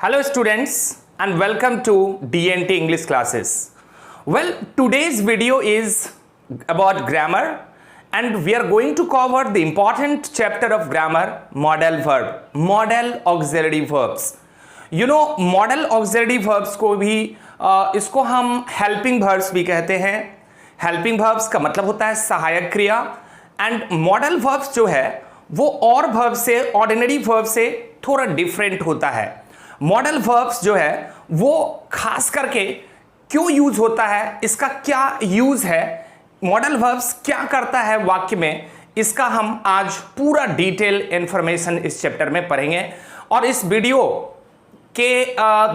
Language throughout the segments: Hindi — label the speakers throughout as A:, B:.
A: Hello students and welcome to DNT English classes. Well, today's video is about grammar and we are going to cover the important chapter of grammar, modal verb, modal auxiliary verbs. You know, modal auxiliary verbs को भी इसको हम helping verbs भी कहते हैं. Helping verbs का मतलब होता है सहायक क्रिया एंड modal verbs जो है वो और verb से ordinary verb से थोड़ा डिफरेंट होता है. मॉडल वर्ब्स जो है वो खास करके क्यों यूज होता है, इसका क्या यूज है, मॉडल वर्ब्स क्या करता है वाक्य में, इसका हम आज पूरा डिटेल इंफॉर्मेशन इस चैप्टर में पढ़ेंगे. और इस वीडियो के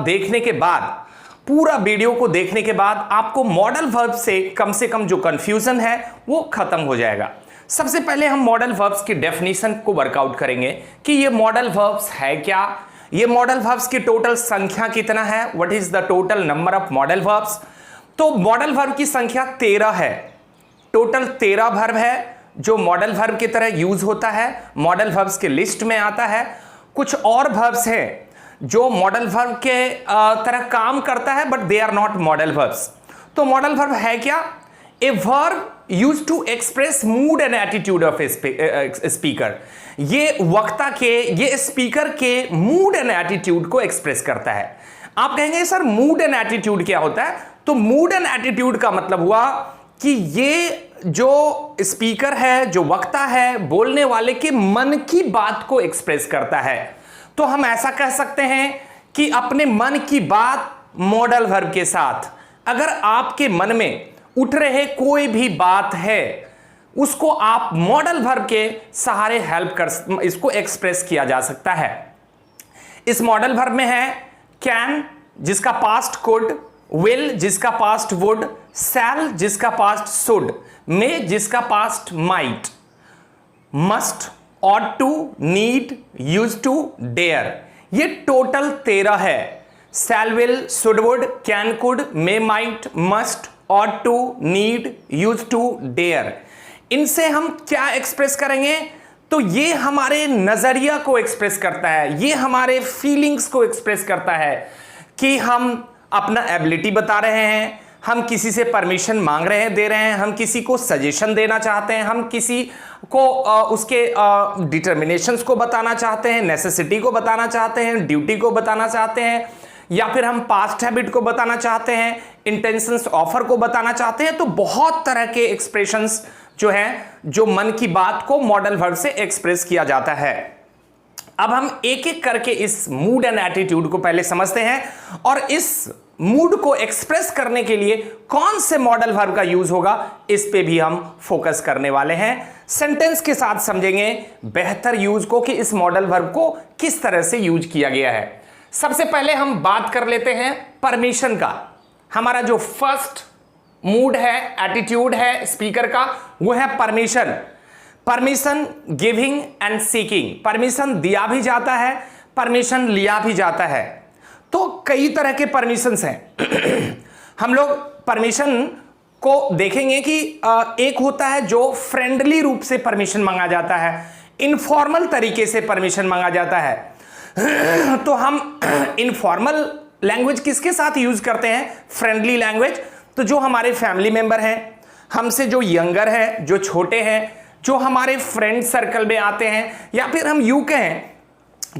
A: देखने के बाद, पूरा वीडियो को देखने के बाद आपको मॉडल वर्ब से कम जो कंफ्यूजन है वो खत्म हो जाएगा. सबसे पहले हम मॉडल वर्ब्स की डेफिनेशन को वर्कआउट करेंगे कि ये मॉडल वर्ब्स है क्या, ये मॉडल वर्ब्स की टोटल संख्या कितना है, what is the total number of model verbs. तो मॉडल वर्ब की संख्या 13 है. टोटल 13 वर्ब है जो मॉडल वर्ब की तरह यूज होता है, मॉडल वर्ब्स के लिस्ट में आता है. कुछ और वर्ब्स हैं जो मॉडल वर्ब के तरह काम करता है but they are not modal verbs. तो मॉडल वर्ब है क्या? A verb use to express mood and attitude of speaker. ये वक्ता के, ये स्पीकर के मूड एंड एटीट्यूड को एक्सप्रेस करता है. आप कहेंगे सर मूड एंड एटीट्यूड क्या होता है? तो मूड एंड एटीट्यूड का मतलब हुआ कि ये जो स्पीकर है, जो वक्ता है, बोलने वाले के मन की बात को एक्सप्रेस करता है. तो हम ऐसा कह सकते हैं कि अपने मन की बात मॉडल वर्ब के साथ, अगर आपके मन में उठ रहे कोई भी बात है उसको आप मॉडल वर्ब के सहारे हेल्प कर, इसको एक्सप्रेस किया जा सकता है. इस मॉडल वर्ब में है कैन जिसका पास्ट कुड, विल जिसका पास्ट वुड, शैल जिसका पास्ट शुड, मे जिसका past might, must, ought to, need, use to, dare. ये टोटल 13 है. Shall, will, should, would, can, could, may, might, must, ought to, need, use to, dare. इनसे हम क्या एक्सप्रेस करेंगे? तो ये हमारे नजरिया को एक्सप्रेस करता है, ये हमारे फीलिंग्स को एक्सप्रेस करता है कि हम अपना एबिलिटी बता रहे हैं, हम किसी से परमिशन मांग रहे हैं, दे रहे हैं, हम किसी को सजेशन देना चाहते हैं, हम किसी को उसके डिटर्मिनेशंस को बताना चाहते हैं, नेसेसिटी को बताना चाहते हैं, ड्यूटी को बताना चाहते हैं, या फिर हम पास्ट हैबिट को बताना चाहते हैं, इंटेंशंस ऑफर को बताना चाहते हैं. तो बहुत तरह के एक्सप्रेशंस जो है, जो मन की बात को मॉडल वर्ब से एक्सप्रेस किया जाता है. अब हम एक एक करके इस मूड एंड एटीट्यूड को पहले समझते हैं और इस मूड को एक्सप्रेस करने के लिए कौन से मॉडल वर्ब का यूज होगा इस पे भी हम फोकस करने वाले हैं. सेंटेंस के साथ समझेंगे बेहतर यूज को कि इस मॉडल वर्ब को किस तरह से यूज किया गया है. सबसे पहले हम बात कर लेते हैं परमिशन का. हमारा जो फर्स्ट मूड है, एटीट्यूड है स्पीकर का, वो है permission. Permission giving and seeking. Permission दिया भी जाता है, परमिशन लिया भी जाता है. तो कई तरह के परमिशंस हैं. हम लोग परमिशन को देखेंगे कि एक होता है जो फ्रेंडली रूप से परमिशन मांगा जाता है, इनफॉर्मल तरीके से परमिशन मांगा जाता है. तो हम इनफॉर्मल लैंग्वेज किसके साथ यूज करते हैं? Friendly language. तो जो हमारे फैमिली मेंबर हैं, हमसे जो यंगर हैं, जो छोटे हैं, जो हमारे फ्रेंड सर्कल में आते हैं, या फिर हम यूं कहें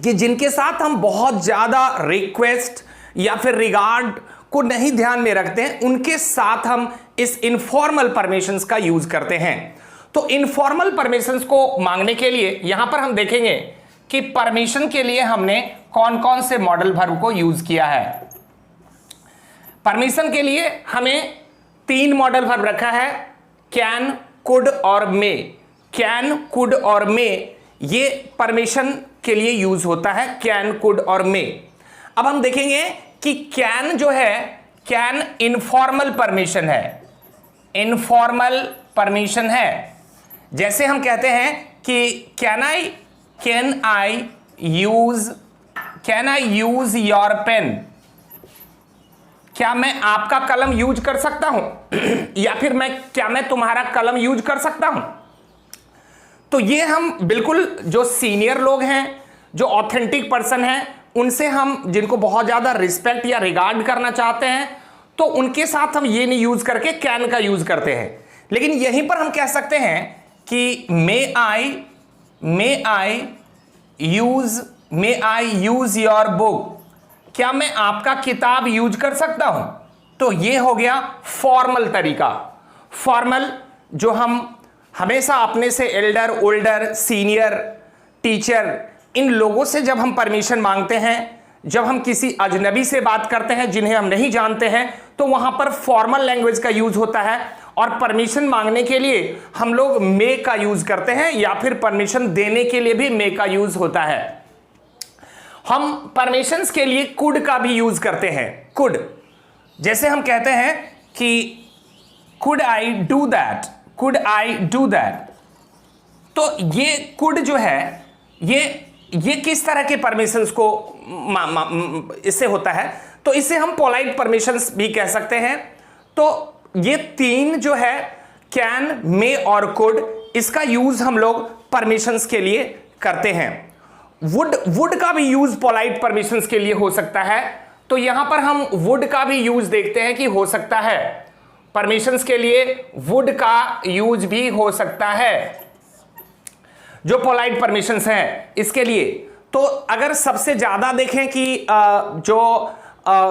A: कि जिनके साथ हम बहुत ज्यादा रिक्वेस्ट या फिर रिगार्ड को नहीं ध्यान में रखते हैं, उनके साथ हम इस इनफॉर्मल परमिशंस का यूज करते हैं. तो इनफॉर्मल परमिशंस को मांगने के लिए यहां पर हम देखेंगे कि परमिशन के लिए हमने कौन कौन से मॉडल वर्ब को यूज किया है. परमिशन के लिए हमें 3 मॉडल वर्ब रखा है, कैन, कुड और मे. कैन, कुड और मे ये परमिशन के लिए यूज होता है, कैन, कुड और मे. अब हम देखेंगे कि कैन जो है, कैन इनफॉर्मल परमिशन है, इनफॉर्मल परमिशन है. जैसे हम कहते हैं कि can I use your pen. क्या मैं आपका कलम यूज कर सकता हूं? या फिर क्या मैं तुम्हारा कलम यूज कर सकता हूं? तो ये हम बिल्कुल जो सीनियर लोग हैं, जो ऑथेंटिक पर्सन हैं, उनसे हम जिनको बहुत ज़्यादा रिस्पेक्ट या रिगार्ड करना चाहते हैं तो उनके साथ हम ये नहीं यूज़ करके कैन का यूज़ करते हैं। लेकिन यहीं पर हम कह सकते हैं कि मे आई यूज़ योर बुक, क्या मैं आपका किताब यूज कर सकता हूं? तो ये हो गया फॉर्मल तरीका। फॉर्मल जो हम हमेशा अपने से एल्डर, ओल्डर, सीनियर, टीचर, इन लोगों से जब हम परमिशन मांगते हैं, जब हम किसी अजनबी से बात करते हैं जिन्हें हम नहीं जानते हैं, तो वहां पर फॉर्मल लैंग्वेज का यूज होता है और परमिशन मांगने के लिए हम लोग मे का यूज करते हैं या फिर परमिशन देने के लिए भी मे का यूज होता है। हम परमिशंस के लिए कुड का भी यूज करते हैं। कुड, जैसे हम कहते हैं कि could I do that, could I do that, तो ये कुड जो है ये किस तरह के परमिशंस को इससे होता है? तो इसे हम पोलाइट परमिशंस भी कह सकते हैं। तो ये तीन जो है कैन, मे और कुड, इसका यूज हम लोग परमिशंस के लिए करते हैं। वुड का भी यूज पोलाइट परमिशंस के लिए हो सकता है। तो यहां पर हम वुड का भी यूज देखते हैं कि हो सकता है, परमिशंस के लिए वुड का यूज भी हो सकता है जो पोलाइट परमिशंस हैं इसके लिए। तो अगर सबसे ज्यादा देखें कि जो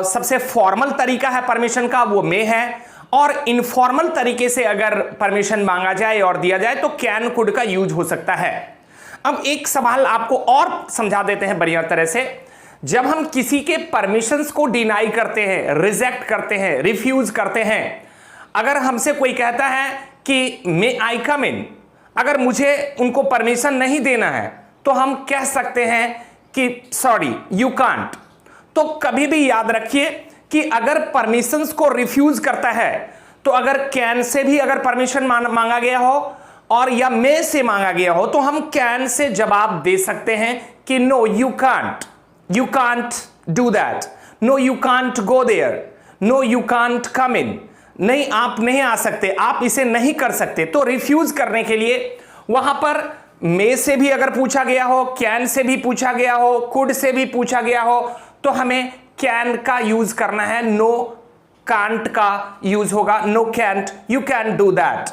A: सबसे फॉर्मल तरीका है परमिशन का वो मे है, और इनफॉर्मल तरीके से अगर परमिशन मांगा जाए और दिया जाए तो कैन, कुड का यूज हो सकता है। अब एक सवाल आपको और समझा देते हैं बढ़िया तरह से। जब हम किसी के परमिशंस को डिनाई करते हैं, रिजेक्ट करते हैं, रिफ्यूज करते हैं, अगर हमसे कोई कहता है कि मे आई कम इन, अगर मुझे उनको परमिशन नहीं देना है तो हम कह सकते हैं कि सॉरी यू कांट। तो कभी भी याद रखिए कि अगर परमिशंस को रिफ्यूज करता है तो अगर कैन से भी अगर परमिशन मांगा गया हो और या मे से मांगा गया हो तो हम कैन से जवाब दे सकते हैं कि no you can't do that, no you can't go there, no you can't come in, नहीं आप नहीं आ सकते, आप इसे नहीं कर सकते। तो रिफ्यूज करने के लिए वहां पर मे से भी अगर पूछा गया हो, कैन से भी पूछा गया हो, कुड से भी पूछा गया हो, तो हमें कैन का यूज करना है, नो कांट का यूज होगा, no can't, you can do that,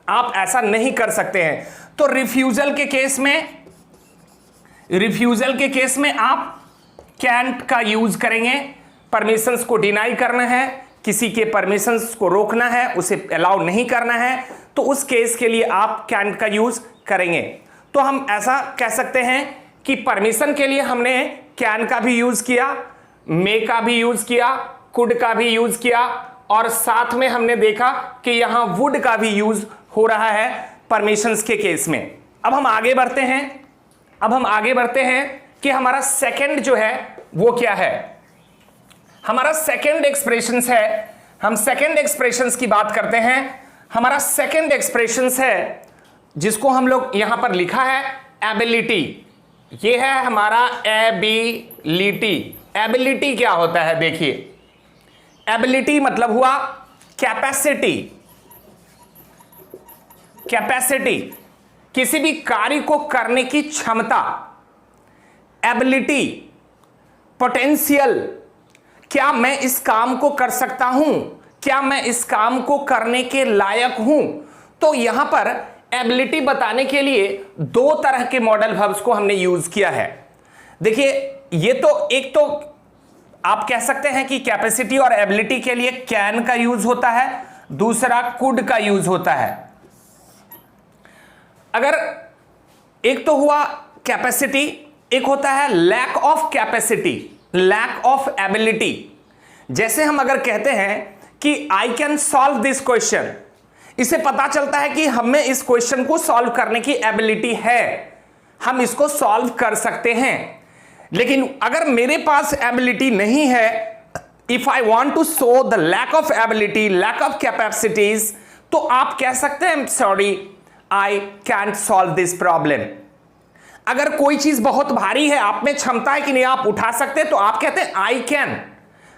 A: आप ऐसा नहीं कर सकते हैं। तो रिफ्यूजल के केस में आप कैंट का यूज करेंगे। परमिशंस को डिनाई करना है, किसी के परमिशंस को रोकना है, उसे अलाउ नहीं करना है, तो उस केस के लिए आप कैन का यूज करेंगे। तो हम ऐसा कह सकते हैं कि परमिशन के लिए हमने कैन का भी यूज किया, मे का भी यूज किया, कुड का भी यूज किया, और साथ में हमने देखा कि यहां वुड का भी यूज हो रहा है परमिशंस के केस में। अब हम आगे बढ़ते हैं कि हमारा सेकंड जो है वो क्या है। हमारा सेकंड एक्सप्रेशंस है, हम सेकंड एक्सप्रेशंस की बात करते हैं। हमारा सेकंड एक्सप्रेशंस है जिसको हम लोग यहां पर लिखा है एबिलिटी। ये है हमारा एबिलिटी। एबिलिटी क्या होता है? देखिए, एबिलिटी मतलब हुआ कैपेसिटी। कैपेसिटी किसी भी कार्य को करने की क्षमता। एबिलिटी, पोटेंशियल, क्या मैं इस काम को कर सकता हूं, क्या मैं इस काम को करने के लायक हूं। तो यहां पर एबिलिटी बताने के लिए दो तरह के मॉडल वर्ब्स को हमने यूज किया है। देखिए, ये तो एक तो आप कह सकते हैं कि कैपेसिटी और एबिलिटी के लिए कैन का यूज होता है, दूसरा कुड का यूज होता है। अगर एक तो हुआ कैपेसिटी, एक होता है lack of capacity, lack of ability. जैसे हम अगर कहते हैं कि I can solve this question, इससे पता चलता है कि हमें इस क्वेश्चन को सॉल्व करने की एबिलिटी है, हम इसको सॉल्व कर सकते हैं। लेकिन अगर मेरे पास एबिलिटी नहीं है, if I want to show the lack of ability, lack of capacities, तो आप कह सकते हैं sorry I can't solve this problem. अगर कोई चीज बहुत भारी है, आप में क्षमता है कि नहीं आप उठा सकते, तो आप कहते हैं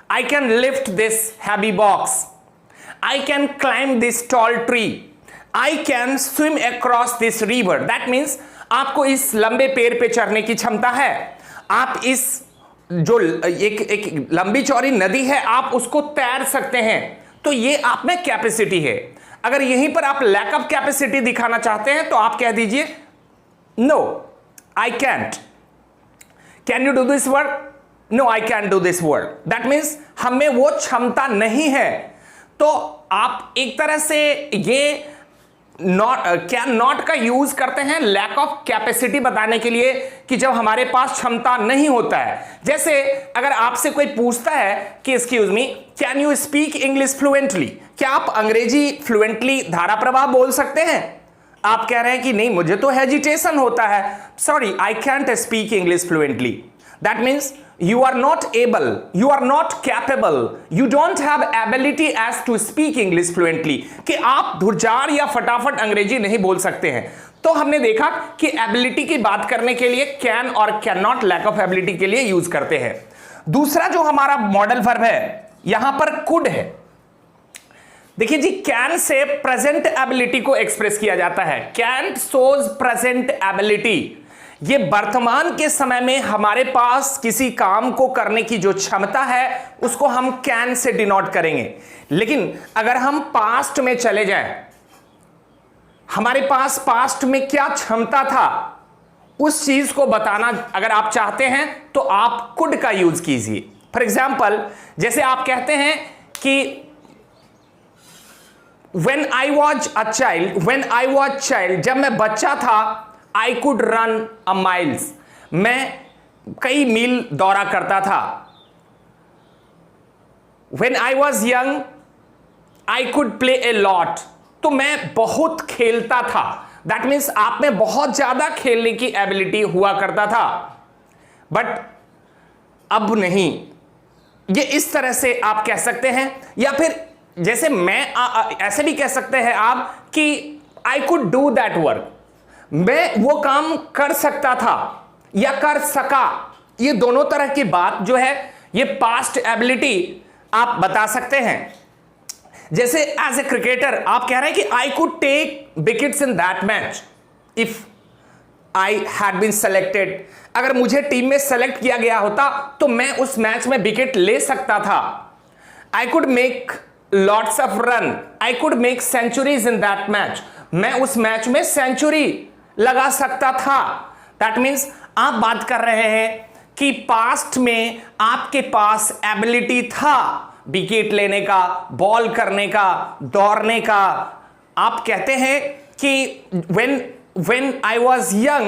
A: I can lift this heavy box, I can climb this tall tree, I can swim across this river. That means आपको इस लंबे पेड़ पे चढ़ने की क्षमता है, आप इस जो एक लंबी चौड़ी नदी है, आप उसको तैर सकते हैं, तो ये आप में कैपेसिटी है। अगर यहीं पर आप लैक ऑफ कैपेसिटी दिखाना चाहते हैं तो आप कह दीजिए no I can't. Can you do this work? No I can do this work. That means हमें वो क्षमता नहीं है। तो आप एक तरह से ये कैन नॉट का यूज करते हैं लैक ऑफ कैपेसिटी बताने के लिए कि जब हमारे पास क्षमता नहीं होता है। जैसे अगर आपसे कोई पूछता है कि excuse me can you speak English fluently, क्या आप अंग्रेजी फ्लुएंटली धारा प्रवाह बोल सकते हैं? आप कह रहे हैं कि नहीं, मुझे तो हेजिटेशन होता है, sorry I cantt speak English fluently. That means you are not able, you are not capable, you don't have ability as to speak English fluently, कि आप धुरजार या फटाफट अंग्रेजी नहीं बोल सकते हैं। तो हमने देखा कि एबिलिटी की बात करने के लिए कैन और can not lack of ability के लिए यूज करते हैं। दूसरा जो हमारा मॉडल वर्ब है यहां पर कुड है। देखिए जी, कैन से प्रेजेंट एबिलिटी को एक्सप्रेस किया जाता है। कैन शोज प्रेजेंट एबिलिटी, ये वर्तमान के समय में हमारे पास किसी काम को करने की जो क्षमता है उसको हम कैन से डिनोट करेंगे। लेकिन अगर हम पास्ट में चले जाएं, हमारे पास पास्ट में क्या क्षमता था उस चीज को बताना अगर आप चाहते हैं तो आप कुड का यूज कीजिए। फॉर एग्जाम्पल, जैसे आप कहते हैं कि when I was a child, जब मैं बच्चा था, I could run a miles, मैं कई मील दौड़ा करता था। When I was young, I could play a lot, तो मैं बहुत खेलता था। That means आप में बहुत ज्यादा खेलने की एबिलिटी हुआ करता था, बट अब नहीं। ये इस तरह से आप कह सकते हैं। या फिर जैसे मैं ऐसे भी कह सकते हैं आप कि I could do that work, मैं वो काम कर सकता था या कर सका। ये दोनों तरह की बात जो है ये पास्ट एबिलिटी आप बता सकते हैं। जैसे एज ए क्रिकेटर आप कह रहे हैं कि I could take wickets in that match if I had been selected, अगर मुझे टीम में सेलेक्ट किया गया होता तो मैं उस मैच में विकेट ले सकता था। I could make lots of run, I could make centuries in that match, मैं उस मैच में सेंचुरी लगा सकता था। दैट मीन्स आप बात कर रहे हैं कि पास्ट में आपके पास एबिलिटी था विकेट लेने का, बॉल करने का, दौड़ने का। आप कहते हैं कि when I was young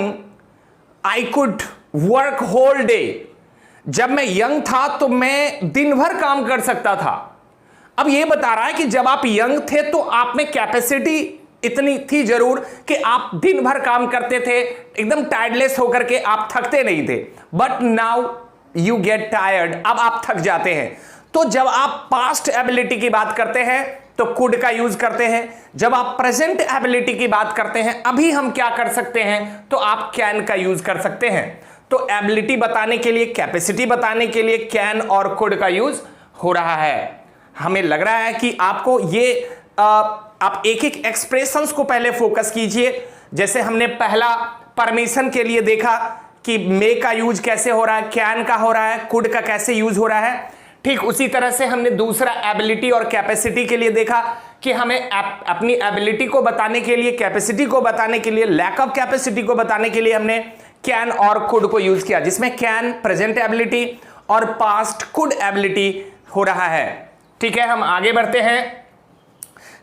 A: I could work whole day, जब मैं यंग था तो मैं दिन भर काम कर सकता था। अब यह बता रहा है कि जब आप यंग थे तो आप में कैपेसिटी इतनी थी जरूर कि आप दिन भर काम करते थे, एकदम टायर्डलेस होकर के आप थकते नहीं थे, but now you get tired, अब आप थक जाते हैं। तो जब आप पास्ट एबिलिटी की बात करते हैं तो कुड का यूज करते हैं, जब आप प्रेजेंट एबिलिटी की बात करते हैं अभी हम क्या कर सकते हैं तो आप कैन का यूज कर सकते हैं। तो एबिलिटी बताने के लिए, कैपेसिटी बताने के लिए कैन और कुड का यूज हो रहा है। हमें लग रहा है कि आपको ये आप एक एक एक्सप्रेशंस को पहले फोकस कीजिए। जैसे हमने पहला परमिशन के लिए देखा कि मे का यूज कैसे हो रहा है, कैन का हो रहा है, कुड का कैसे यूज हो रहा है। ठीक उसी तरह से हमने दूसरा एबिलिटी और कैपेसिटी के लिए देखा कि हमें अपनी एबिलिटी को बताने के लिए, कैपेसिटी को बताने के लिए, लैक ऑफ कैपेसिटी को बताने के लिए हमने कैन और कुड को यूज किया, जिसमें कैन प्रेजेंट एबिलिटी और पास्ट कुड एबिलिटी हो रहा है। ठीक है, हम आगे बढ़ते हैं।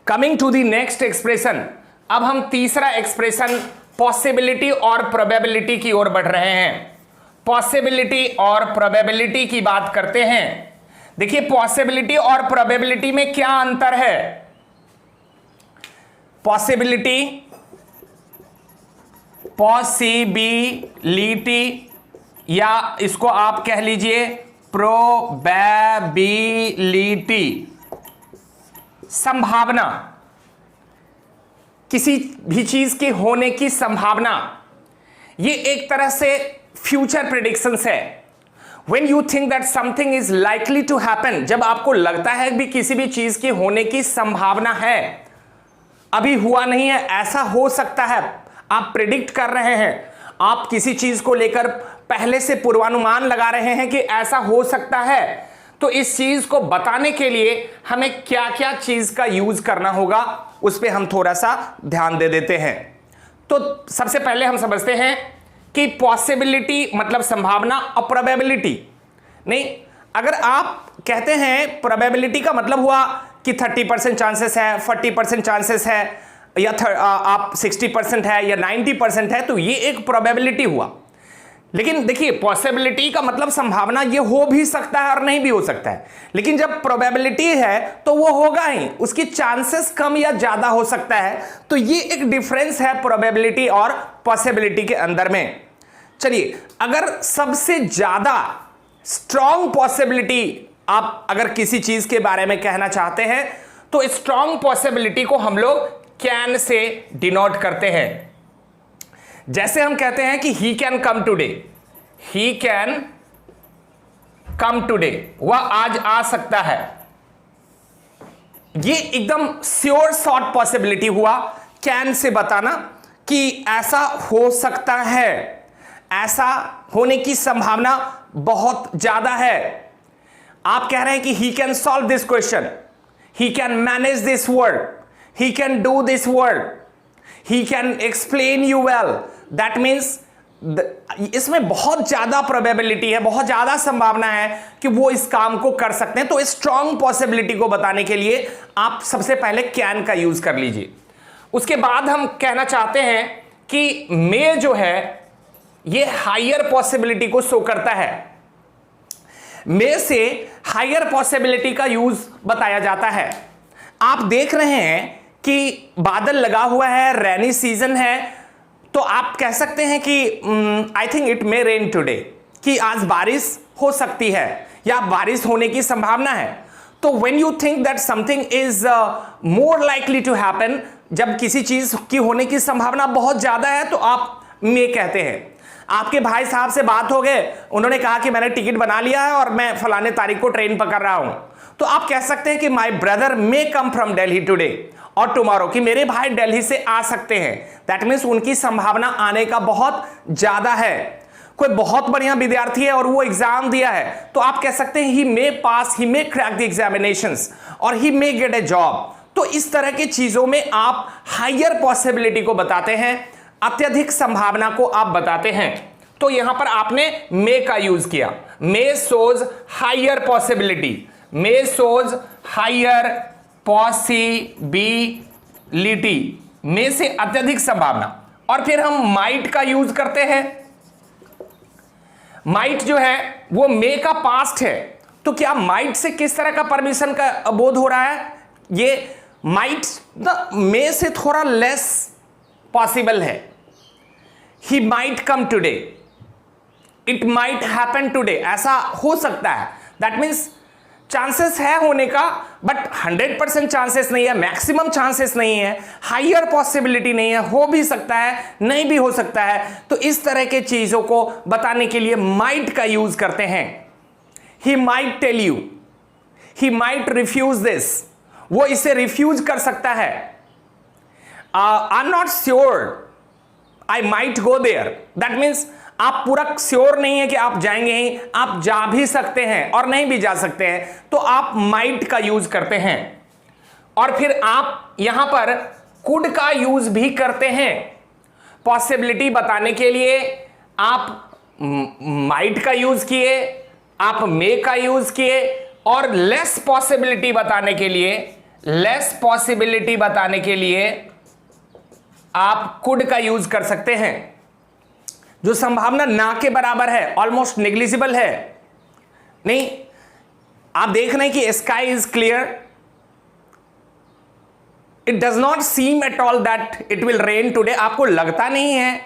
A: Coming to the next expression, अब हम तीसरा एक्सप्रेशन पॉसिबिलिटी और प्रोबेबिलिटी की ओर बढ़ रहे हैं। पॉसिबिलिटी और प्रोबेबिलिटी की बात करते हैं। देखिए, पॉसिबिलिटी और प्रोबेबिलिटी में क्या अंतर है? पॉसिबिलिटी, या इसको आप कह लीजिए प्रोबेबिलिटी, संभावना, किसी भी चीज के होने की संभावना। ये एक तरह से फ्यूचर प्रेडिक्शंस है। When you think that something is likely to happen, जब आपको लगता है भी किसी भी चीज के होने की संभावना है, अभी हुआ नहीं है, ऐसा हो सकता है, आप प्रेडिक्ट कर रहे हैं। आप किसी चीज को लेकर पहले से पूर्वानुमान लगा रहे हैं कि ऐसा हो सकता है, तो इस चीज को बताने के लिए हमें क्या क्या चीज का यूज करना होगा उस पर हम थोड़ा सा ध्यान दे देते हैं। तो सबसे पहले हम समझते हैं कि पॉसिबिलिटी मतलब संभावना और प्रोबेबिलिटी। नहीं, अगर आप कहते हैं प्रोबेबिलिटी का मतलब हुआ कि 30% चांसेस है, 40% चांसेस है, या आप 60% है या 90% है, तो ये एक प्रोबेबिलिटी हुआ। लेकिन देखिए, पॉसिबिलिटी का मतलब संभावना ये हो भी सकता है और नहीं भी हो सकता है, लेकिन जब प्रोबेबिलिटी है तो वो होगा ही, उसकी चांसेस कम या ज्यादा हो सकता है। तो ये एक डिफरेंस है प्रोबेबिलिटी और पॉसिबिलिटी के अंदर में। चलिए, अगर सबसे ज्यादा स्ट्रॉन्ग पॉसिबिलिटी आप अगर किसी चीज के बारे में कहना चाहते हैं तो स्ट्रॉन्ग पॉसिबिलिटी को हम लोग कैन से डिनोट करते हैं। जैसे हम कहते हैं कि he can come today, he can come today, वह आज आ सकता है। ये एकदम श्योर शॉर्ट पॉसिबिलिटी हुआ, कैन से बताना कि ऐसा हो सकता है, ऐसा होने की संभावना बहुत ज्यादा है। आप कह रहे हैं कि he can solve this question, he can manage this work, he can do this work, he can explain you well, that means इसमें बहुत ज्यादा प्रोबेबिलिटी है, बहुत ज्यादा संभावना है कि वो इस काम को कर सकते हैं। तो स्ट्रॉन्ग पॉसिबिलिटी को बताने के लिए आप सबसे पहले कैन का यूज कर लीजिए। उसके बाद हम कहना चाहते हैं कि मे जो है ये हायर पॉसिबिलिटी को शो करता है। मे से हायर पॉसिबिलिटी का यूज बताया जाता है। आप देख रहे हैं कि बादल लगा हुआ है, रेनी सीजन है, तो आप कह सकते हैं कि I think it may rain today, कि आज बारिश हो सकती है या बारिश होने की संभावना है। तो when you think that something is more likely to happen, जब किसी चीज की होने की संभावना बहुत ज्यादा है तो आप मे कहते हैं। आपके भाई साहब से बात हो गए, उन्होंने कहा कि मैंने टिकट बना लिया है और मैं फलाने तारीख को ट्रेन पकड़ रहा हूं, तो आप कह सकते हैं कि my brother may come from Delhi today और टुमारो, कि मेरे भाई दिल्ली से आ सकते हैं। दैट मीन्स उनकी संभावना आने का बहुत ज्यादा है। कोई बहुत बढ़िया विद्यार्थी है और वो एग्जाम दिया है, तो आप कह सकते हैं ही मे पास, ही मे क्रैक द एग्जामिनेशंस और ही मे गेट ए जॉब। तो इस तरह की चीजों में आप हायर पॉसिबिलिटी को बताते हैं, अत्यधिक संभावना को आप बताते हैं। तो यहां पर आपने मे का यूज किया, मे शोज हायर पॉसिबिलिटी, मे शोज हायर पॉसिबिलिटी, में से अत्यधिक संभावना। और फिर हम माइट का यूज करते हैं। माइट जो है वो मे का पास्ट है, तो क्या माइट से किस तरह का परमिशन का बोध हो रहा है? ये माइट मे से थोड़ा लेस पॉसिबल है। He might come today, it might happen today, ऐसा हो सकता है। दैट मीन्स चांसेस है होने का, बट 100% चांसेस नहीं है, मैक्सिमम चांसेस नहीं है, हायर पॉसिबिलिटी नहीं है, हो भी सकता है, नहीं भी हो सकता है। तो इस तरह के चीजों को बताने के लिए माइट का यूज करते हैं। He might tell you, he might refuse this, वो इसे रिफ्यूज कर सकता है। I am not sure, I might go there, that means आप पूरा श्योर नहीं है कि आप जाएंगे ही, आप जा भी सकते हैं और नहीं भी जा सकते हैं, तो आप माइट का यूज करते हैं। और फिर आप यहां पर कुड का यूज भी करते हैं। पॉसिबिलिटी बताने के लिए आप माइट का यूज किए, आप मे का यूज किए, और लेस पॉसिबिलिटी बताने के लिए, लेस पॉसिबिलिटी बताने के लिए आप कुड का यूज कर सकते हैं, जो संभावना ना के बराबर है, ऑलमोस्ट नेग्लिजिबल है। नहीं, आप देख रहे हैं कि sky is clear, it does not seem at all that it will rain today, आपको लगता नहीं है,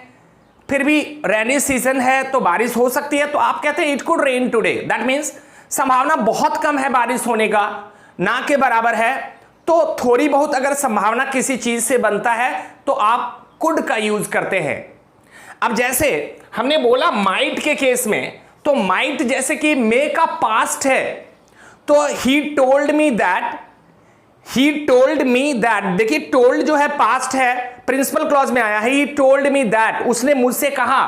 A: फिर भी रेनी सीजन है तो बारिश हो सकती है, तो आप कहते हैं it could rain today. That means संभावना बहुत कम है बारिश होने का, ना के बराबर है। तो थोड़ी बहुत अगर संभावना किसी चीज से बनता है तो आप कुड का यूज करते हैं। अब जैसे हमने बोला माइट के केस में, तो माइट जैसे कि मे का पास्ट है, तो ही told me that he told me that, देखिए टोल्ड जो है पास्ट है, प्रिंसिपल क्लॉज में आया है, ही टोल्ड मी दैट, उसने मुझसे कहा,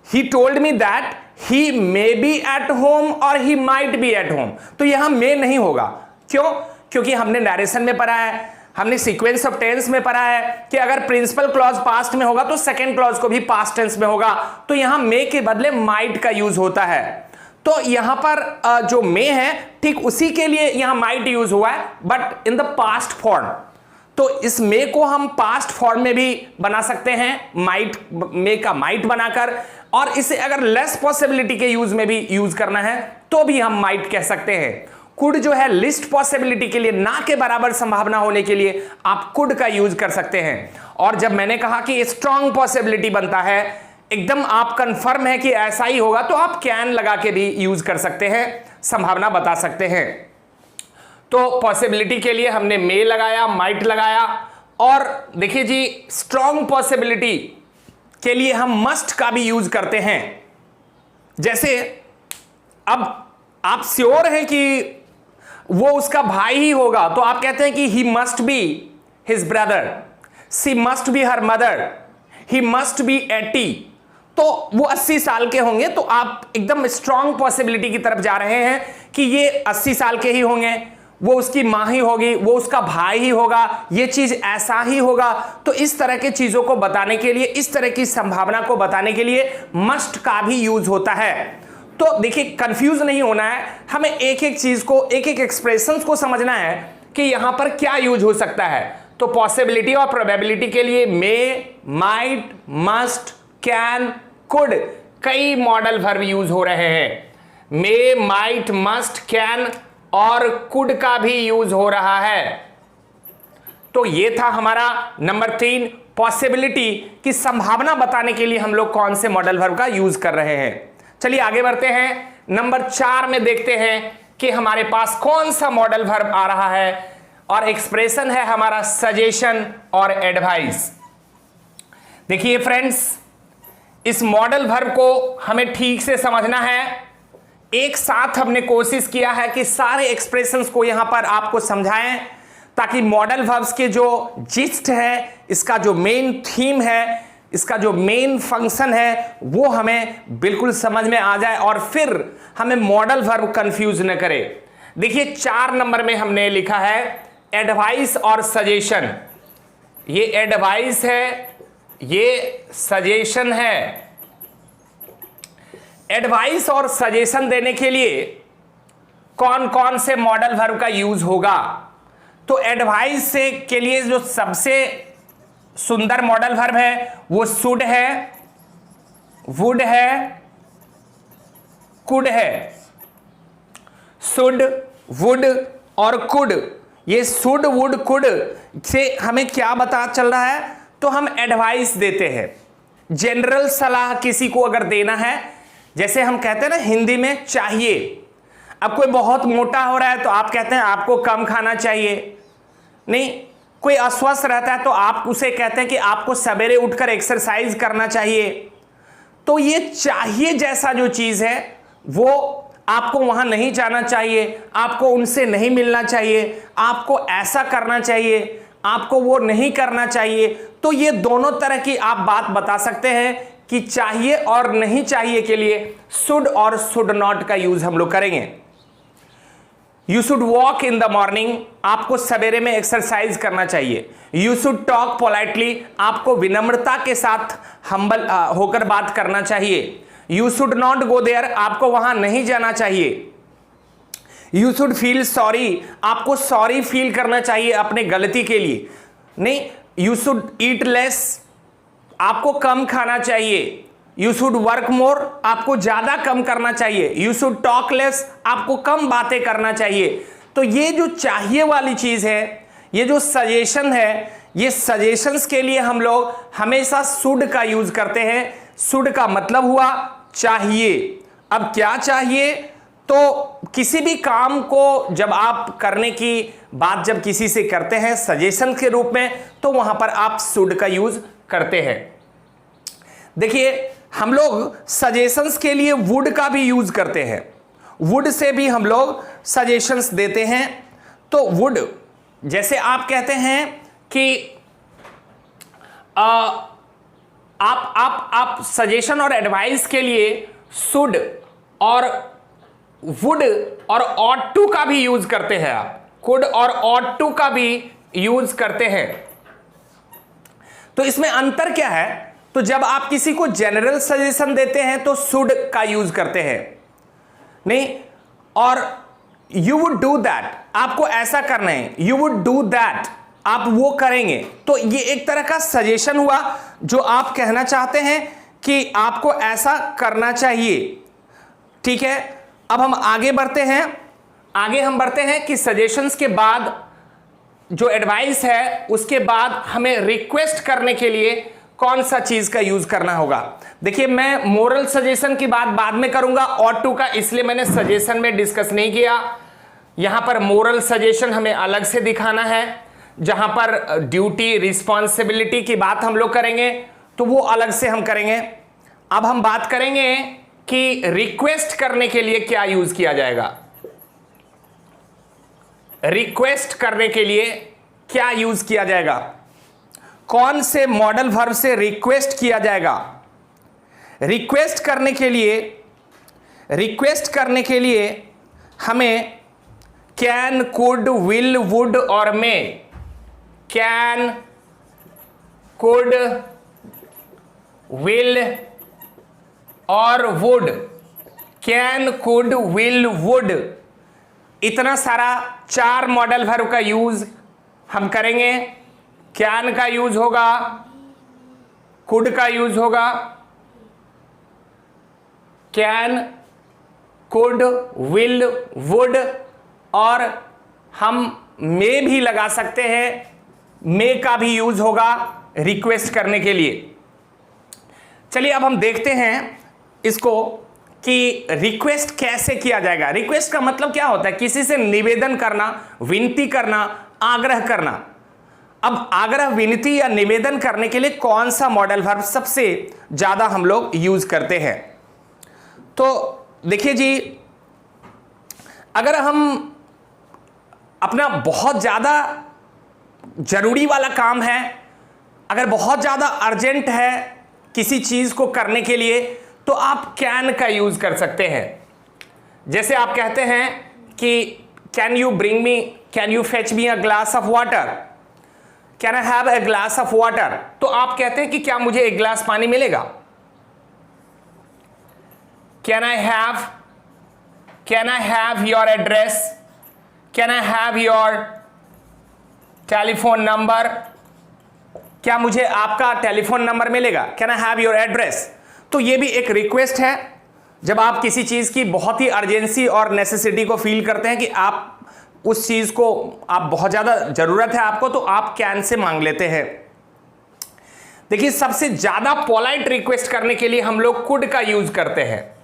A: he told me that he may be at home और he might be at home. तो यहां मे नहीं होगा, क्यों? क्योंकि हमने नरेशन में पढ़ा है, हमने सीक्वेंस ऑफ टेंस में पढ़ा है कि अगर प्रिंसिपल क्लॉज पास्ट में होगा तो सेकेंड क्लॉज को भी पास्ट टेंस में होगा, तो यहां मे के बदले माइट का यूज होता है। तो यहां पर जो मे है ठीक उसी के लिए यहां माइट यूज हुआ है, but in the past form. तो इस मे को हम पास्ट फॉर्म में भी बना सकते हैं, माइट, मे का माइट बनाकर, और इसे अगर लेस पॉसिबिलिटी के यूज में भी यूज करना है तो भी हम माइट कह सकते हैं। कुड जो है लिस्ट पॉसिबिलिटी के लिए, ना के बराबर संभावना होने के लिए आप कुड का यूज कर सकते हैं। और जब मैंने कहा कि स्ट्रॉन्ग पॉसिबिलिटी बनता है, एकदम आप कंफर्म है कि ऐसा ही होगा, तो आप कैन लगा के भी यूज कर सकते हैं, संभावना बता सकते हैं। तो पॉसिबिलिटी के लिए हमने मे लगाया, माइट लगाया, और देखिए जी स्ट्रॉन्ग पॉसिबिलिटी के लिए हम मस्ट का भी यूज करते हैं। जैसे अब आप श्योर हैं कि वो उसका भाई ही होगा, तो आप कहते हैं कि he must be his brother, she must be her mother, he must be 80, तो वो 80 साल के होंगे, तो आप एकदम स्ट्रॉन्ग पॉसिबिलिटी की तरफ जा रहे हैं कि ये 80 साल के ही होंगे, वो उसकी मां ही होगी, वो उसका भाई ही होगा, ये चीज ऐसा ही होगा। तो इस तरह की चीजों को बताने के लिए, इस तरह की संभावना को बताने के लिए मस्ट का भी यूज होता है। तो देखिए कंफ्यूज नहीं होना है, हमें एक एक चीज को, एक एक एक्सप्रेशंस को समझना है कि यहां पर क्या यूज हो सकता है। तो पॉसिबिलिटी और प्रोबेबिलिटी के लिए मे, माइट, मस्ट, कैन, कुड, कई मॉडल वर्ब यूज हो रहे हैं। मे, माइट, मस्ट, कैन और कुड का भी यूज हो रहा है। तो ये था हमारा नंबर 3, पॉसिबिलिटी की संभावना बताने के लिए हम लोग कौन से मॉडल वर्ब का यूज कर रहे हैं। चलिए आगे बढ़ते हैं, नंबर 4 में देखते हैं कि हमारे पास कौन सा मॉडल वर्ब आ रहा है, और एक्सप्रेशन है हमारा सजेशन और एडवाइस। देखिए फ्रेंड्स, इस मॉडल वर्ब को हमें ठीक से समझना है। एक साथ हमने कोशिश किया है कि सारे एक्सप्रेशंस को यहां पर आपको समझाएं, ताकि मॉडल वर्ब्स के जो जिस्ट है, इसका जो मेन थीम है, इसका जो मेन फंक्शन है, वो हमें बिल्कुल समझ में आ जाए और फिर हमें मॉडल वर्ब कंफ्यूज न करे। देखिए 4 नंबर में हमने लिखा है एडवाइस और सजेशन। ये एडवाइस है, ये सजेशन है। एडवाइस और सजेशन देने के लिए कौन कौन से मॉडल वर्ब का यूज होगा? तो एडवाइस से के लिए जो सबसे सुंदर मॉडल वर्ब है वो शुड है, वुड है, कुड है। शुड, वुड और कुड, ये शुड, वुड, कुड से हमें क्या पता चल रहा है? तो हम एडवाइस देते हैं, जनरल सलाह किसी को अगर देना है, जैसे हम कहते हैं ना हिंदी में चाहिए। अब कोई बहुत मोटा हो रहा है तो आप कहते हैं आपको कम खाना चाहिए, नहीं। कोई अस्वस्थ रहता है तो आप उसे कहते हैं कि आपको सवेरे उठकर एक्सरसाइज करना चाहिए। तो ये चाहिए जैसा जो चीज है वो आपको वहां नहीं जाना चाहिए, आपको उनसे नहीं मिलना चाहिए, आपको ऐसा करना चाहिए, आपको वो नहीं करना चाहिए। तो ये दोनों तरह की आप बात बता सकते हैं कि चाहिए और नहीं चाहिए के लिए शुड और शुड नॉट का यूज हम लोग करेंगे। You should walk in the morning, आपको सवेरे में एक्सरसाइज करना चाहिए। यू शुड टॉक पोलाइटली, आपको विनम्रता के साथ हम्बल होकर बात करना चाहिए। You should not go there, आपको वहां नहीं जाना चाहिए। यू शुड फील सॉरी, आपको सॉरी फील करना चाहिए अपने गलती के लिए, नहीं। यू शुड ईट लेस, आपको कम खाना चाहिए। यू शुड वर्क मोर, आपको ज्यादा कम करना चाहिए। यू शुड टॉक लेस, आपको कम बातें करना चाहिए। तो ये जो चाहिए वाली चीज है, ये जो सजेशन है, ये सजेशंस के लिए हम लोग हमेशा शुड का यूज करते हैं। शुड का मतलब हुआ चाहिए। अब क्या चाहिए? तो किसी भी काम को जब आप करने की बात जब किसी से करते हैं सजेशन के रूप में, तो वहां पर आप शुड का यूज करते हैं। देखिए हम लोग सजेशंस के लिए वुड का भी यूज करते हैं, वुड से भी हम लोग सजेशंस देते हैं। तो वुड जैसे आप कहते हैं कि आप सजेशन और एडवाइस के लिए शुड और वुड और ऑट टू का भी यूज करते हैं, आप कुड और ऑट टू का भी यूज करते हैं। तो इसमें अंतर क्या है? तो जब आप किसी को जनरल सजेशन देते हैं तो शुड का यूज करते हैं, नहीं, और यू वुड डू दैट, आपको ऐसा करना है, यू वुड डू दैट, आप वो करेंगे। तो ये एक तरह का सजेशन हुआ जो आप कहना चाहते हैं कि आपको ऐसा करना चाहिए। ठीक है, अब हम आगे बढ़ते हैं। आगे हम बढ़ते हैं कि सजेशंस के बाद जो एडवाइस है उसके बाद हमें रिक्वेस्ट करने के लिए कौन सा चीज का यूज करना होगा। देखिए, मैं मोरल सजेशन की बात बाद में करूंगा ऑट टू का, इसलिए मैंने सजेशन में डिस्कस नहीं किया। यहां पर मोरल सजेशन हमें अलग से दिखाना है, जहां पर ड्यूटी रिस्पॉन्सिबिलिटी की बात हम लोग करेंगे तो वो अलग से हम करेंगे। अब हम बात करेंगे कि रिक्वेस्ट करने के लिए क्या यूज किया जाएगा। रिक्वेस्ट करने के लिए क्या यूज किया जाएगा, कौन से मॉडल वर्ब से रिक्वेस्ट किया जाएगा। रिक्वेस्ट करने के लिए हमें कैन, कुड, विल, वुड और मे, कैन, कुड, विल और would, can, could, will, would, इतना सारा 4 मॉडल वर्ब का यूज हम करेंगे। कैन का यूज होगा, कुड का यूज होगा, कैन, कुड, विल, वुड, और हम मे भी लगा सकते हैं, मे का भी यूज होगा रिक्वेस्ट करने के लिए। चलिए अब हम देखते हैं इसको कि रिक्वेस्ट कैसे किया जाएगा। रिक्वेस्ट का मतलब क्या होता है? किसी से निवेदन करना, विनती करना, आग्रह करना। अब आग्रह, विनती या निवेदन करने के लिए कौन सा मॉडल वर्ब सबसे ज्यादा हम लोग यूज करते हैं? तो देखिए जी, अगर हम अपना बहुत ज्यादा जरूरी वाला काम है, अगर बहुत ज्यादा अर्जेंट है किसी चीज को करने के लिए, तो आप कैन का यूज कर सकते हैं। जैसे आप कहते हैं कि can you fetch me a glass of water, can I have a glass of water. तो आप कहते हैं कि क्या मुझे एक ग्लास पानी मिलेगा। Can I have your address, can I have your telephone number, क्या मुझे आपका टेलीफोन नंबर मिलेगा। Can I have your address. तो ये भी एक रिक्वेस्ट है। जब आप किसी चीज की बहुत ही अर्जेंसी और नेसेसिटी को फील करते हैं कि आप उस चीज को, आप बहुत ज्यादा जरूरत है आपको, तो आप कैन से मांग लेते हैं। देखिए, सबसे ज्यादा पोलाइट रिक्वेस्ट करने के लिए हम लोग कुड का यूज करते हैं।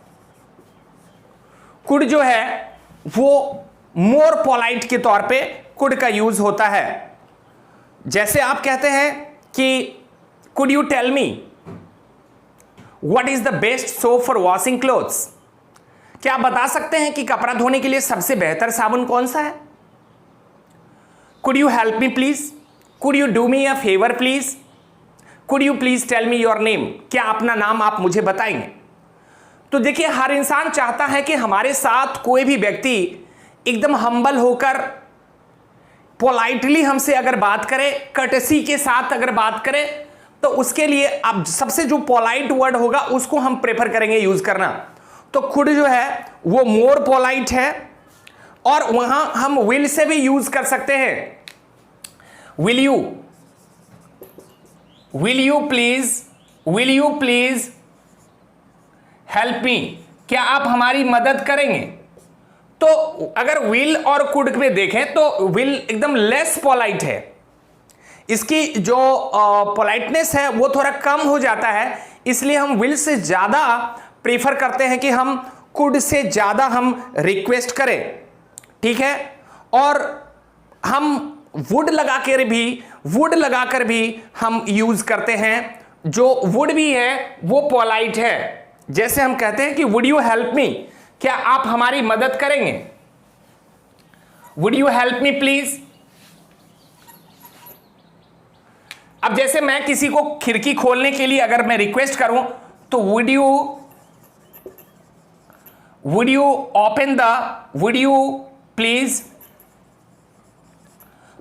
A: कुड जो है वो मोर पोलाइट के तौर पे कुड का यूज होता है। जैसे आप कहते हैं कि could you tell me what is the best soap for washing clothes, क्या आप बता सकते हैं कि कपड़ा धोने के लिए सबसे बेहतर साबुन कौन सा है। Could you help me please, could you do me a favour please, could you please tell me your name, क्या अपना नाम आप मुझे बताएंगे। तो देखिए, हर इंसान चाहता है कि हमारे साथ कोई भी व्यक्ति एकदम हम्बल होकर, पोलाइटली हमसे अगर बात करे, कर्टेसी के साथ अगर बात करे, तो उसके लिए अब सबसे जो पोलाइट वर्ड होगा उसको हम प्रेफर करेंगे यूज करना। तो कुड जो है वो मोर पोलाइट है, और वहां हम विल से भी यूज कर सकते हैं। Will you please help me, क्या आप हमारी मदद करेंगे। तो अगर विल और कुड में देखें तो विल एकदम लेस पोलाइट है, इसकी जो पोलाइटनेस है वो थोड़ा कम हो जाता है, इसलिए हम विल से ज्यादा प्रीफर करते हैं कि हम कुड से ज्यादा हम रिक्वेस्ट करें। ठीक है, और हम वुड लगाकर भी हम यूज करते हैं। जो वुड भी है वो पोलाइट है। जैसे हम कहते हैं कि वुड यू हेल्प मी, क्या आप हमारी मदद करेंगे। Would you help me please, अब जैसे मैं किसी को खिड़की खोलने के लिए अगर मैं रिक्वेस्ट करूं तो would you please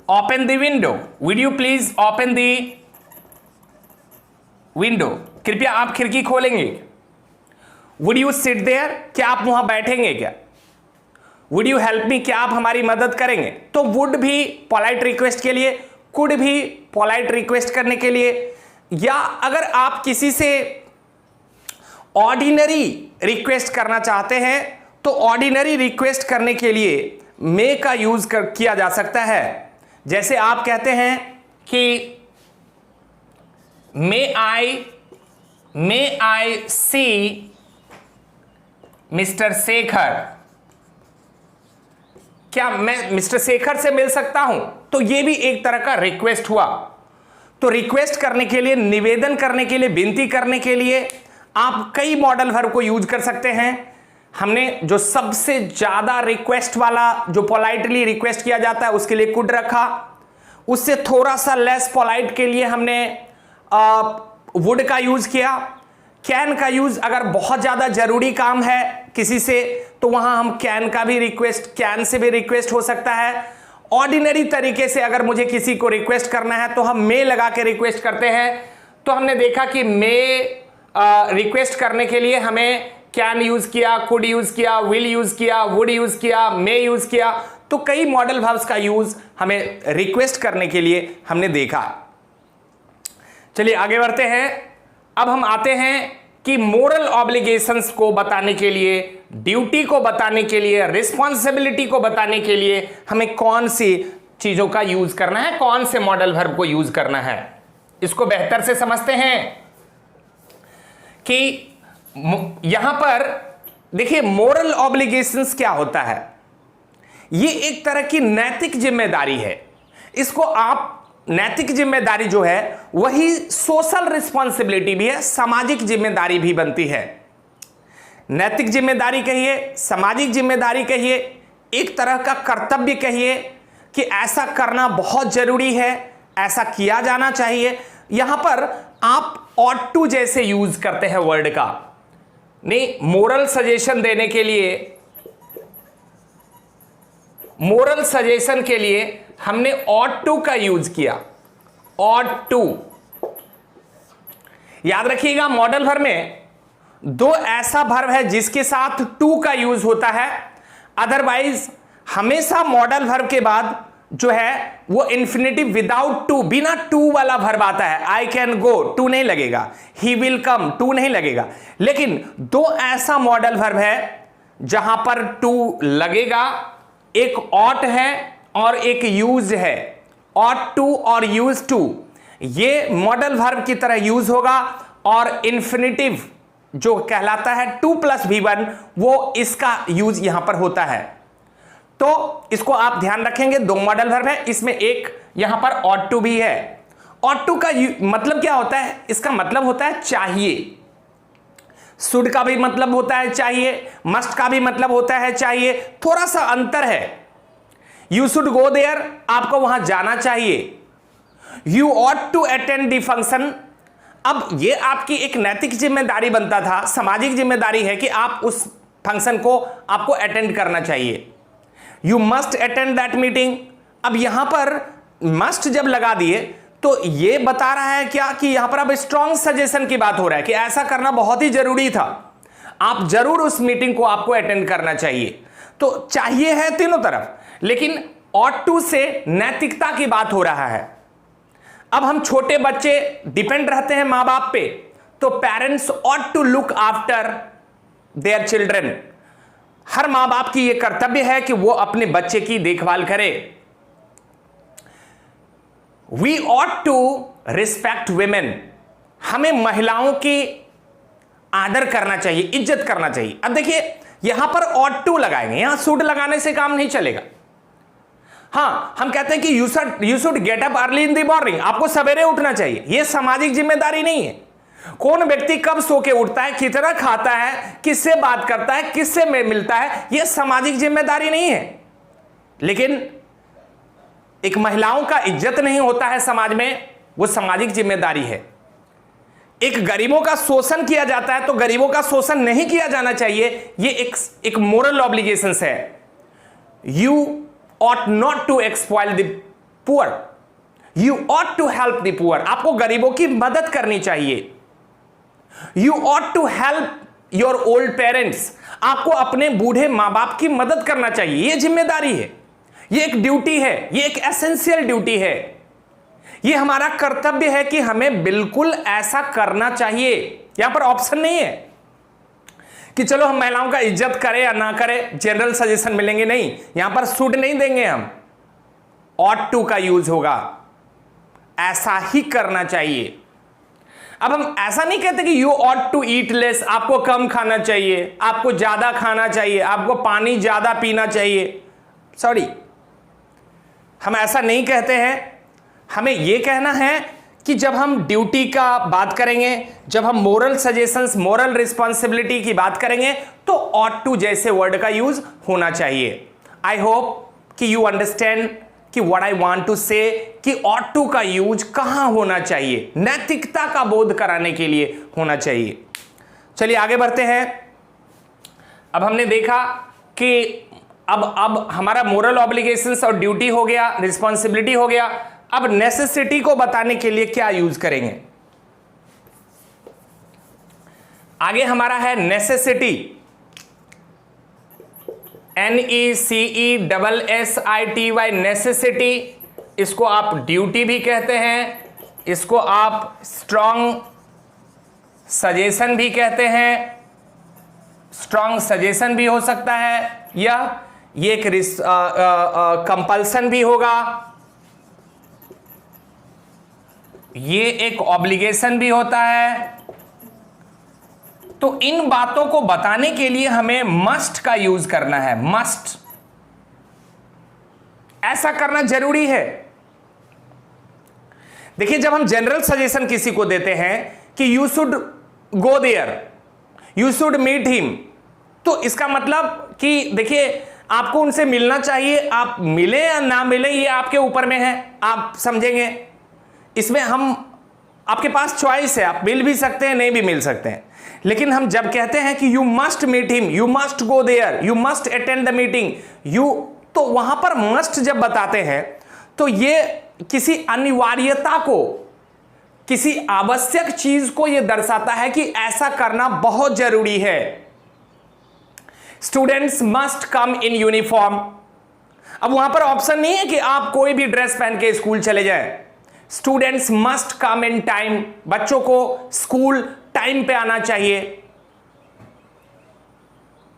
A: open the window, would you please open the window, कृपया आप खिड़की खोलेंगे। वुड यू सिट देयर, क्या आप वहां बैठेंगे क्या। वुड यू हेल्प मी, क्या आप हमारी मदद करेंगे। तो वुड भी पोलाइट रिक्वेस्ट के लिए, कुड भी पोलाइट रिक्वेस्ट करने के लिए, या अगर आप किसी से ऑर्डिनरी रिक्वेस्ट करना चाहते हैं तो ऑर्डिनरी रिक्वेस्ट करने के लिए मे का यूज किया जा सकता है। जैसे आप कहते हैं कि मे आई सी मिस्टर शेखर, क्या मैं मिस्टर शेखर से मिल सकता हूं। तो यह भी एक तरह का रिक्वेस्ट हुआ। तो रिक्वेस्ट करने के लिए, निवेदन करने के लिए, विनती करने के लिए आप कई मॉडल वर्ब को यूज कर सकते हैं। हमने जो सबसे ज्यादा रिक्वेस्ट वाला, जो पोलाइटली रिक्वेस्ट किया जाता है, उसके लिए कुड रखा। उससे थोड़ा सा लेस पोलाइट के लिए हमने वुड का यूज किया। कैन का यूज अगर बहुत ज्यादा जरूरी काम है किसी से तो वहां हम कैन का भी रिक्वेस्ट, कैन से भी रिक्वेस्ट हो सकता है। ऑर्डिनरी तरीके से अगर मुझे किसी को रिक्वेस्ट करना है तो हम मे लगा के रिक्वेस्ट करते हैं। तो हमने देखा कि मे रिक्वेस्ट करने के लिए हमें कैन यूज किया, कुड यूज किया, विल यूज किया, वुड यूज किया, मे यूज किया। तो कई मॉडल वर्ब्स का यूज हमें रिक्वेस्ट करने के लिए हमने देखा। चलिए आगे बढ़ते हैं। अब हम आते हैं कि मोरल ऑब्लिगेशंस को बताने के लिए, ड्यूटी को बताने के लिए, रिस्पॉन्सिबिलिटी को बताने के लिए हमें कौन सी चीजों का यूज करना है, कौन से मॉडल वर्ब को यूज करना है। इसको बेहतर से समझते हैं कि यहां पर देखिए मोरल ऑब्लिगेशंस क्या होता है। ये एक तरह की नैतिक जिम्मेदारी है। इसको आप नैतिक जिम्मेदारी जो है वही सोशल रिस्पॉन्सिबिलिटी भी है, सामाजिक जिम्मेदारी भी बनती है। नैतिक जिम्मेदारी कहिए, सामाजिक जिम्मेदारी कहिए, एक तरह का कर्तव्य कहिए कि ऐसा करना बहुत जरूरी है, ऐसा किया जाना चाहिए। यहां पर आप ऑट टू जैसे यूज करते हैं वर्ड का। नहीं, मोरल सजेशन देने के लिए, मोरल सजेशन के लिए हमने ऑट टू का यूज किया। ऑट टू याद रखिएगा, मॉडल वर्ब में दो ऐसा वर्ब है जिसके साथ टू का यूज होता है। अदरवाइज हमेशा मॉडल वर्ब के बाद जो है वो इंफिनिटिव विदाउट टू, बिना टू वाला वर्ब आता है। आई कैन गो, टू नहीं लगेगा। ही विल कम, टू नहीं लगेगा। लेकिन दो ऐसा मॉडल वर्ब है जहां पर टू लगेगा। एक ऑट है और एक यूज है। ऑट टू और यूज टू ये मॉडल वर्ब की तरह यूज होगा और इंफिनिटिव जो कहलाता है टू प्लस V1 वो इसका यूज यहां पर होता है। तो इसको आप ध्यान रखेंगे, दो मॉडल वर्ब है, इसमें एक यहां पर ऑट टू भी है। ऑट टू का मतलब क्या होता है? इसका मतलब होता है चाहिए। शुड का भी मतलब होता है चाहिए, मस्ट का भी मतलब होता है चाहिए, थोड़ा सा अंतर है। यू शुड गो देयर, आपको वहां जाना चाहिए। You ought to attend the function, अब ये आपकी एक नैतिक जिम्मेदारी बनता था, सामाजिक जिम्मेदारी है कि आप उस फंक्शन को आपको अटेंड करना चाहिए। You must attend that meeting, अब यहां पर मस्ट जब लगा दिए तो ये बता रहा है क्या कि यहां पर अब स्ट्रॉन्ग सजेशन की बात हो रहा है कि ऐसा करना बहुत ही जरूरी था, आप जरूर उस मीटिंग को आपको अटेंड करना चाहिए। तो चाहिए है तीनों तरफ, लेकिन ऑट टू से नैतिकता की बात हो रहा है। अब हम छोटे बच्चे डिपेंड रहते हैं मां बाप पे, तो parents ought to look after their children. हर मां बाप की यह कर्तव्य है कि वो अपने बच्चे की देखभाल करे। We ought to respect women, हमें महिलाओं की आदर करना चाहिए, इज्जत करना चाहिए। अब देखिए यहां पर ऑट टू लगाएंगे, यहां शुड लगाने से काम नहीं चलेगा। हाँ, हम कहते हैं कि you should get up early in the morning, आपको सवेरे उठना चाहिए। यह सामाजिक जिम्मेदारी नहीं है। कौन व्यक्ति कब सो के उठता है, कितना खाता है, किससे बात करता है, किससे मिलता है, यह सामाजिक जिम्मेदारी नहीं है। लेकिन एक महिलाओं का इज्जत नहीं होता है समाज में, वो सामाजिक जिम्मेदारी है। एक गरीबों का शोषण किया जाता है तो गरीबों का शोषण नहीं किया जाना चाहिए, ये एक मोरल ऑब्लिगेशंस है। You ought not to exploit the poor, you ought to help the poor. आपको गरीबों की मदद करनी चाहिए। You ought to help your old parents, आपको अपने बूढ़े मां बाप की मदद करना चाहिए। यह जिम्मेदारी है, यह एक ड्यूटी है, यह एक एसेंशियल ड्यूटी है। यह हमारा कर्तव्य है कि हमें बिल्कुल ऐसा करना चाहिए। यहां पर ऑप्शन नहीं है कि चलो हम महिलाओं का इज्जत करें या ना करें, जनरल सजेशन मिलेंगे, नहीं, यहां पर शुड नहीं देंगे हम, ऑट टू का यूज होगा, ऐसा ही करना चाहिए। अब हम ऐसा नहीं कहते कि you ought to eat less, आपको कम खाना चाहिए, आपको ज्यादा खाना चाहिए, आपको पानी ज्यादा पीना चाहिए। सॉरी, हम ऐसा नहीं कहते हैं। हमें यह कहना है कि जब हम ड्यूटी का बात करेंगे, जब हम मोरल सजेशंस, मोरल रिस्पॉन्सिबिलिटी की बात करेंगे, तो ऑट टू जैसे वर्ड का यूज होना चाहिए। आई होप कि यू अंडरस्टैंड कि व्हाट आई वांट टू से, कि ऑट टू का यूज कहां होना चाहिए, नैतिकता का बोध कराने के लिए होना चाहिए। चलिए आगे बढ़ते हैं। अब हमने देखा कि अब हमारा मोरल ऑब्लिगेशंस और ड्यूटी हो गया, रिस्पॉन्सिबिलिटी हो गया। अब नेसेसिटी को बताने के लिए क्या यूज करेंगे? आगे हमारा है नेसेसिटी, NECESSITY, नेसेसिटी। इसको आप ड्यूटी भी कहते हैं, इसको आप स्ट्रॉन्ग सजेशन भी कहते हैं, स्ट्रॉन्ग सजेशन भी हो सकता है, या ये एक कंपल्सन भी होगा, ये एक ऑब्लिगेशन भी होता है। तो इन बातों को बताने के लिए हमें मस्ट का यूज करना है। मस्ट, ऐसा करना जरूरी है। देखिए, जब हम जनरल सजेशन किसी को देते हैं कि you should go there, you should meet him, तो इसका मतलब कि देखिए आपको उनसे मिलना चाहिए, आप मिले या ना मिले ये आपके ऊपर में है, आप समझेंगे। इसमें हम, आपके पास चॉइस है, आप मिल भी सकते हैं, नहीं भी मिल सकते हैं। लेकिन हम जब कहते हैं कि you must meet him, you must go there, you must attend the meeting, तो वहां पर मस्ट जब बताते हैं तो ये किसी अनिवार्यता को, किसी आवश्यक चीज को यह दर्शाता है कि ऐसा करना बहुत जरूरी है। Students must come in uniform. अब वहां पर ऑप्शन नहीं है कि आप कोई भी ड्रेस पहन के स्कूल चले जाएं। Students must come in time, बच्चों को स्कूल टाइम पे आना चाहिए।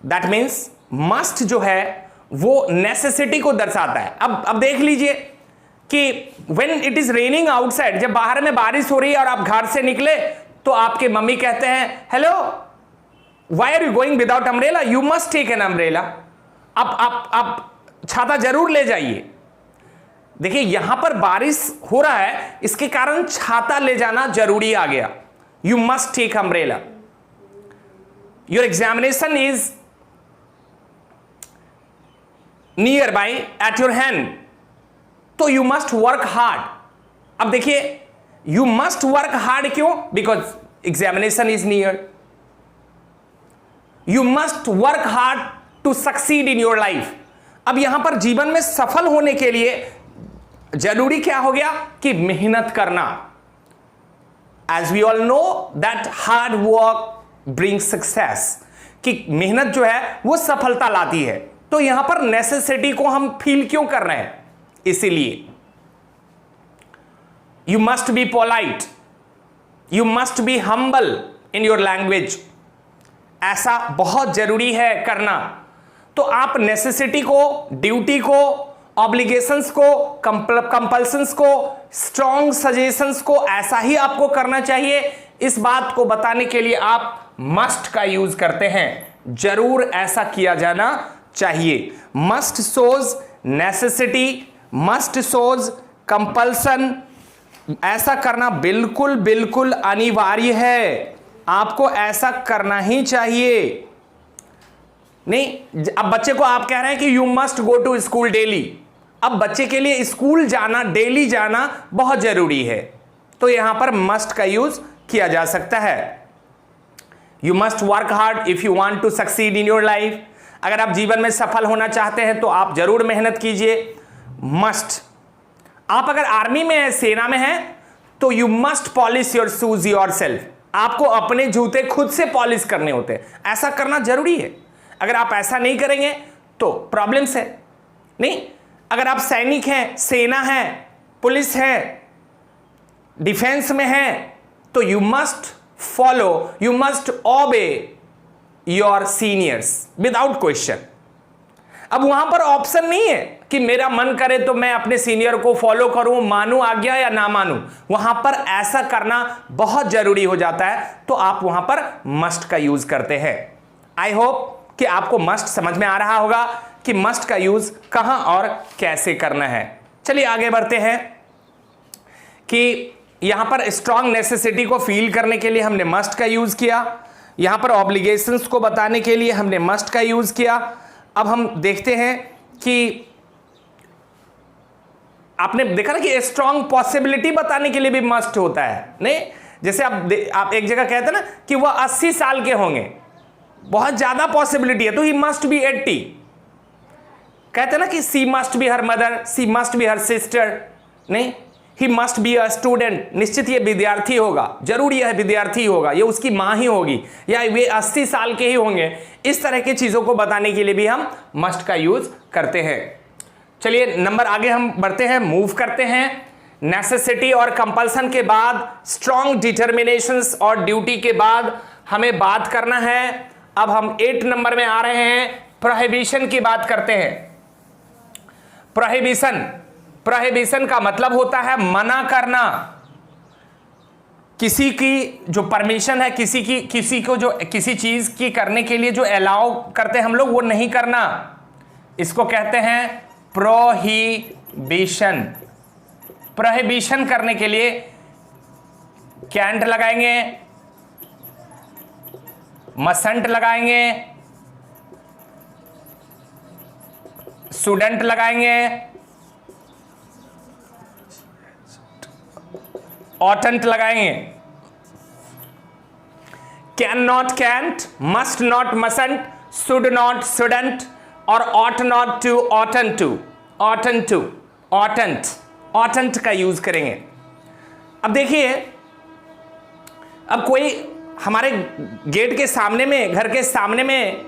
A: दैट मीन्स मस्ट जो है वो नेसेसिटी को दर्शाता है। अब देख लीजिए कि when it is raining outside, जब बाहर में बारिश हो रही है और आप घर से निकले तो आपके मम्मी कहते हैं hello why are you going without umbrella, you must take an umbrella. आप छाता जरूर ले जाइए। देखिए यहां पर बारिश हो रहा है, इसके कारण छाता ले जाना जरूरी आ गया। You must take umbrella. Your examination is near by at your hand, तो यू मस्ट वर्क हार्ड। अब देखिए यू मस्ट वर्क हार्ड क्यों? Because examination is near. You must work hard to succeed in your life. अब यहां पर जीवन में सफल होने के लिए जरूरी क्या हो गया कि मेहनत करना। As we all know that hard work brings success, कि मेहनत जो है वो सफलता लाती है। तो यहां पर नेसेसिटी को हम फील क्यों कर रहे हैं? इसीलिए you must be polite, you must be humble in your language. ऐसा बहुत जरूरी है करना। तो आप नेसेसिटी को, ड्यूटी को, ऑब्लिगेशंस को, कंपल्सन्स को, स्ट्रॉन्ग सजेशंस को ऐसा ही आपको करना चाहिए। इस बात को बताने के लिए आप मस्ट का यूज करते हैं। जरूर ऐसा किया जाना चाहिए। Must shows necessity, must shows compulsion. ऐसा करना बिल्कुल बिल्कुल अनिवार्य है, आपको ऐसा करना ही चाहिए। नहीं, अब बच्चे को आप कह रहे हैं कि you must go to school daily. अब बच्चे के लिए स्कूल जाना, डेली जाना बहुत जरूरी है। तो यहां पर मस्ट का यूज किया जा सकता है। You must work hard if you want to succeed in your life. अगर आप जीवन में सफल होना चाहते हैं तो आप जरूर मेहनत कीजिए, मस्ट। आप अगर आर्मी में है, सेना में है, तो you must polish your shoes yourself. आपको अपने जूते खुद से पॉलिश करने होते हैं, ऐसा करना जरूरी है। अगर आप ऐसा नहीं करेंगे तो प्रॉब्लम्स है। नहीं, अगर आप सैनिक हैं, सेना है, पुलिस है, डिफेंस में है, तो you must follow, you must ओबे योर सीनियर्स विदाउट क्वेश्चन। अब वहां पर ऑप्शन नहीं है कि मेरा मन करे तो मैं अपने सीनियर को फॉलो करूं, मानूं आज्ञा या ना मानूं। वहां पर ऐसा करना बहुत जरूरी हो जाता है, तो आप वहां पर मस्ट का यूज करते हैं। आई होप कि आपको मस्ट समझ में आ रहा होगा कि मस्ट का यूज कहां और कैसे करना है। चलिए आगे बढ़ते हैं कि यहां पर स्ट्रॉन्ग नेसेसिटी को फील करने के लिए हमने मस्ट का यूज किया, यहां पर ऑब्लिगेशंस को बताने के लिए हमने मस्ट का यूज किया। अब हम देखते हैं कि आपने देखा ना कि स्ट्रॉन्ग पॉसिबिलिटी बताने के लिए भी मस्ट होता है। नहीं, जैसे आप एक जगह कहते हैं ना कि वह 80 साल के होंगे, बहुत ज्यादा पॉसिबिलिटी है, तो ही मस्ट बी 80। कहते हैं ना कि she must be her mother, she must be her sister. नहीं, he must be a student, निश्चित ये विद्यार्थी होगा, जरूर यह विद्यार्थी होगा, ये उसकी मां ही होगी, या वे 80 साल के ही होंगे। इस तरह की चीजों को बताने के लिए भी हम मस्ट का यूज करते हैं। चलिए नंबर आगे हम बढ़ते हैं, मूव करते हैं। नेसेसिटी और कंपल्सन के बाद, स्ट्रॉन्ग डिटर्मिनेशंस और ड्यूटी के बाद हमें बात करना है। अब हम 8 नंबर में आ रहे हैं, प्रोहिबिशन की बात करते हैं। प्रोहिबिशन, प्रोहिबिशन का मतलब होता है मना करना। किसी की जो परमिशन है, किसी को जो किसी चीज की करने के लिए जो अलाउ करते हैं हम लोग, वो नहीं करना, इसको कहते हैं प्रोहिबिशन। प्रोहिबिशन करने के लिए कैंट लगाएंगे, मसंट लगाएंगे, स्टूडेंट लगाएंगे, ऑटेंट लगाएंगे। Can not can't, must not mustn't, should not shouldn't और ought not to oughtn't to, oughtn't to, oughtn't, oughtn't का यूज करेंगे। अब देखिए, अब कोई हमारे गेट के सामने में, घर के सामने में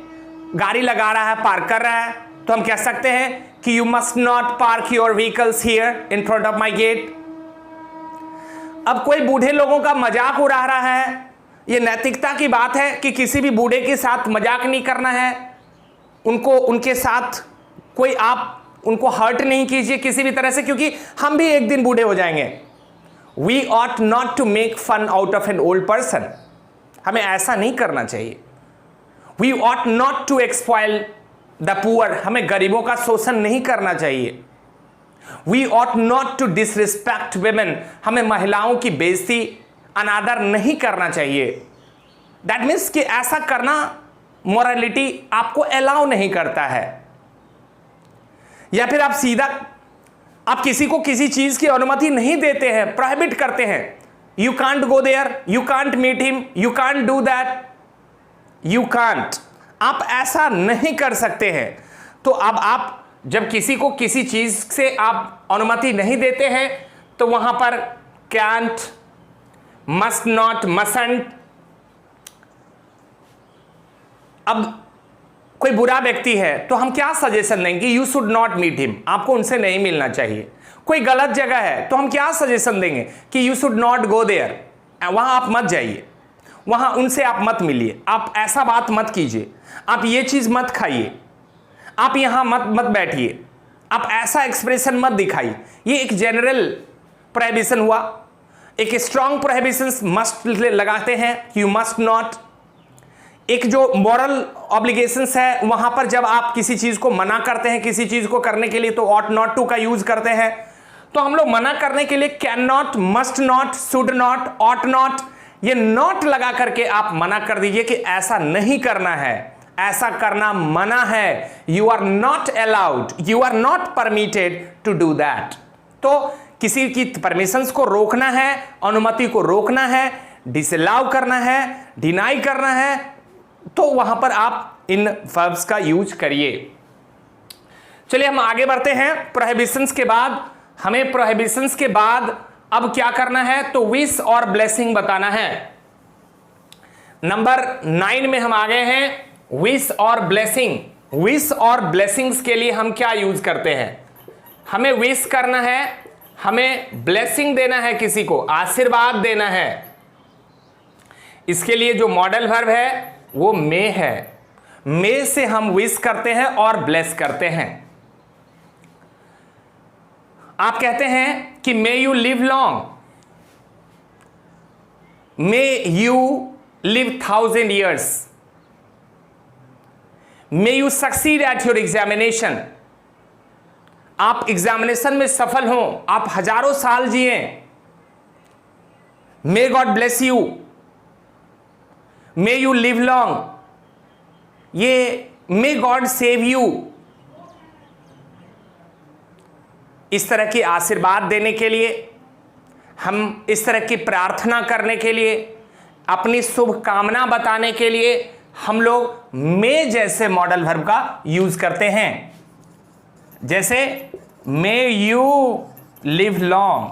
A: गाड़ी लगा रहा है, पार्क कर रहा है, तो हम कह सकते हैं कि you must not park your vehicles here in front of my gate. अब कोई बूढ़े लोगों का मजाक उड़ा रहा है, यह नैतिकता की बात है कि किसी भी बूढ़े के साथ मजाक नहीं करना है, उनके साथ कोई आप उनको हर्ट नहीं कीजिए किसी भी तरह से, क्योंकि हम भी एक दिन बूढ़े हो जाएंगे। We ought not to make fun out of an old person, हमें ऐसा नहीं करना चाहिए। We ought not to exploit the poor, हमें गरीबों का शोषण नहीं करना चाहिए। We ought not to disrespect women, हमें महिलाओं की बेइज्जती, अनादर नहीं करना चाहिए। That means कि ऐसा करना मोरालिटी आपको अलाउ नहीं करता है। या फिर आप सीधा आप किसी को किसी चीज की अनुमति नहीं देते हैं, प्रोहिबिट करते हैं। You can't go there, you can't meet him, you can't do that, you can't, आप ऐसा नहीं कर सकते हैं। तो अब आप जब किसी को किसी चीज से आप अनुमति नहीं देते हैं, तो वहां पर कैंट, मस्ट नॉट, मसंट। अब कोई बुरा व्यक्ति है तो हम क्या सजेशन देंगे? You should not meet him, आपको उनसे नहीं मिलना चाहिए। कोई गलत जगह है तो हम क्या सजेशन देंगे कि you should not go there, वहां आप मत जाइए, वहां उनसे आप मत मिलिए, आप ऐसा बात मत कीजिए, आप ये चीज मत खाइए, आप यहां मत बैठिए, आप ऐसा एक्सप्रेशन मत दिखाइए। ये एक जनरल प्रोहिबिशन हुआ। एक स्ट्रॉन्ग प्रोहिबिशन मस्ट लगाते हैं, यू मस्ट नॉट। एक जो मॉरल ऑब्लिगेशंस है, वहां पर जब आप किसी चीज को मना करते हैं किसी चीज को करने के लिए, तो ऑट नॉट टू का यूज करते हैं। तो हम लोग मना करने के लिए can not, must not, should not, ought not, ये नॉट लगा करके आप मना कर दीजिए कि ऐसा नहीं करना है, ऐसा करना मना है। You are not allowed, you are not permitted to do that. तो किसी की परमिशंस को रोकना है, अनुमति को रोकना है, डिसअलाउ करना है, डिनाई करना है, तो वहां पर आप इन वर्ब्स का यूज करिए। चलिए हम आगे बढ़ते हैं। प्रोहिबिशंस के बाद हमें प्रोहिबिशंस के बाद अब क्या करना है, तो विश और ब्लेसिंग बताना है। नंबर 9 में हम आ गए हैं, विश और ब्लेसिंग। विश और ब्लेसिंग्स के लिए हम क्या यूज करते हैं, हमें विश करना है, हमें ब्लेसिंग देना है, किसी को आशीर्वाद देना है। इसके लिए जो मॉडल वर्ब है वो मे है। मे से हम विश करते हैं और ब्लेस करते हैं। आप कहते हैं कि may you live long, may you live 1000 years, may you succeed at your examination, आप एग्जामिनेशन में सफल हों, आप हजारों साल जिए। May God bless you, may you live long, ये मे गॉड सेव यू। इस तरह की आशीर्वाद देने के लिए, हम इस तरह की प्रार्थना करने के लिए, अपनी शुभकामना बताने के लिए हम लोग मे जैसे मॉडल वर्ब का यूज करते हैं। जैसे may you live long,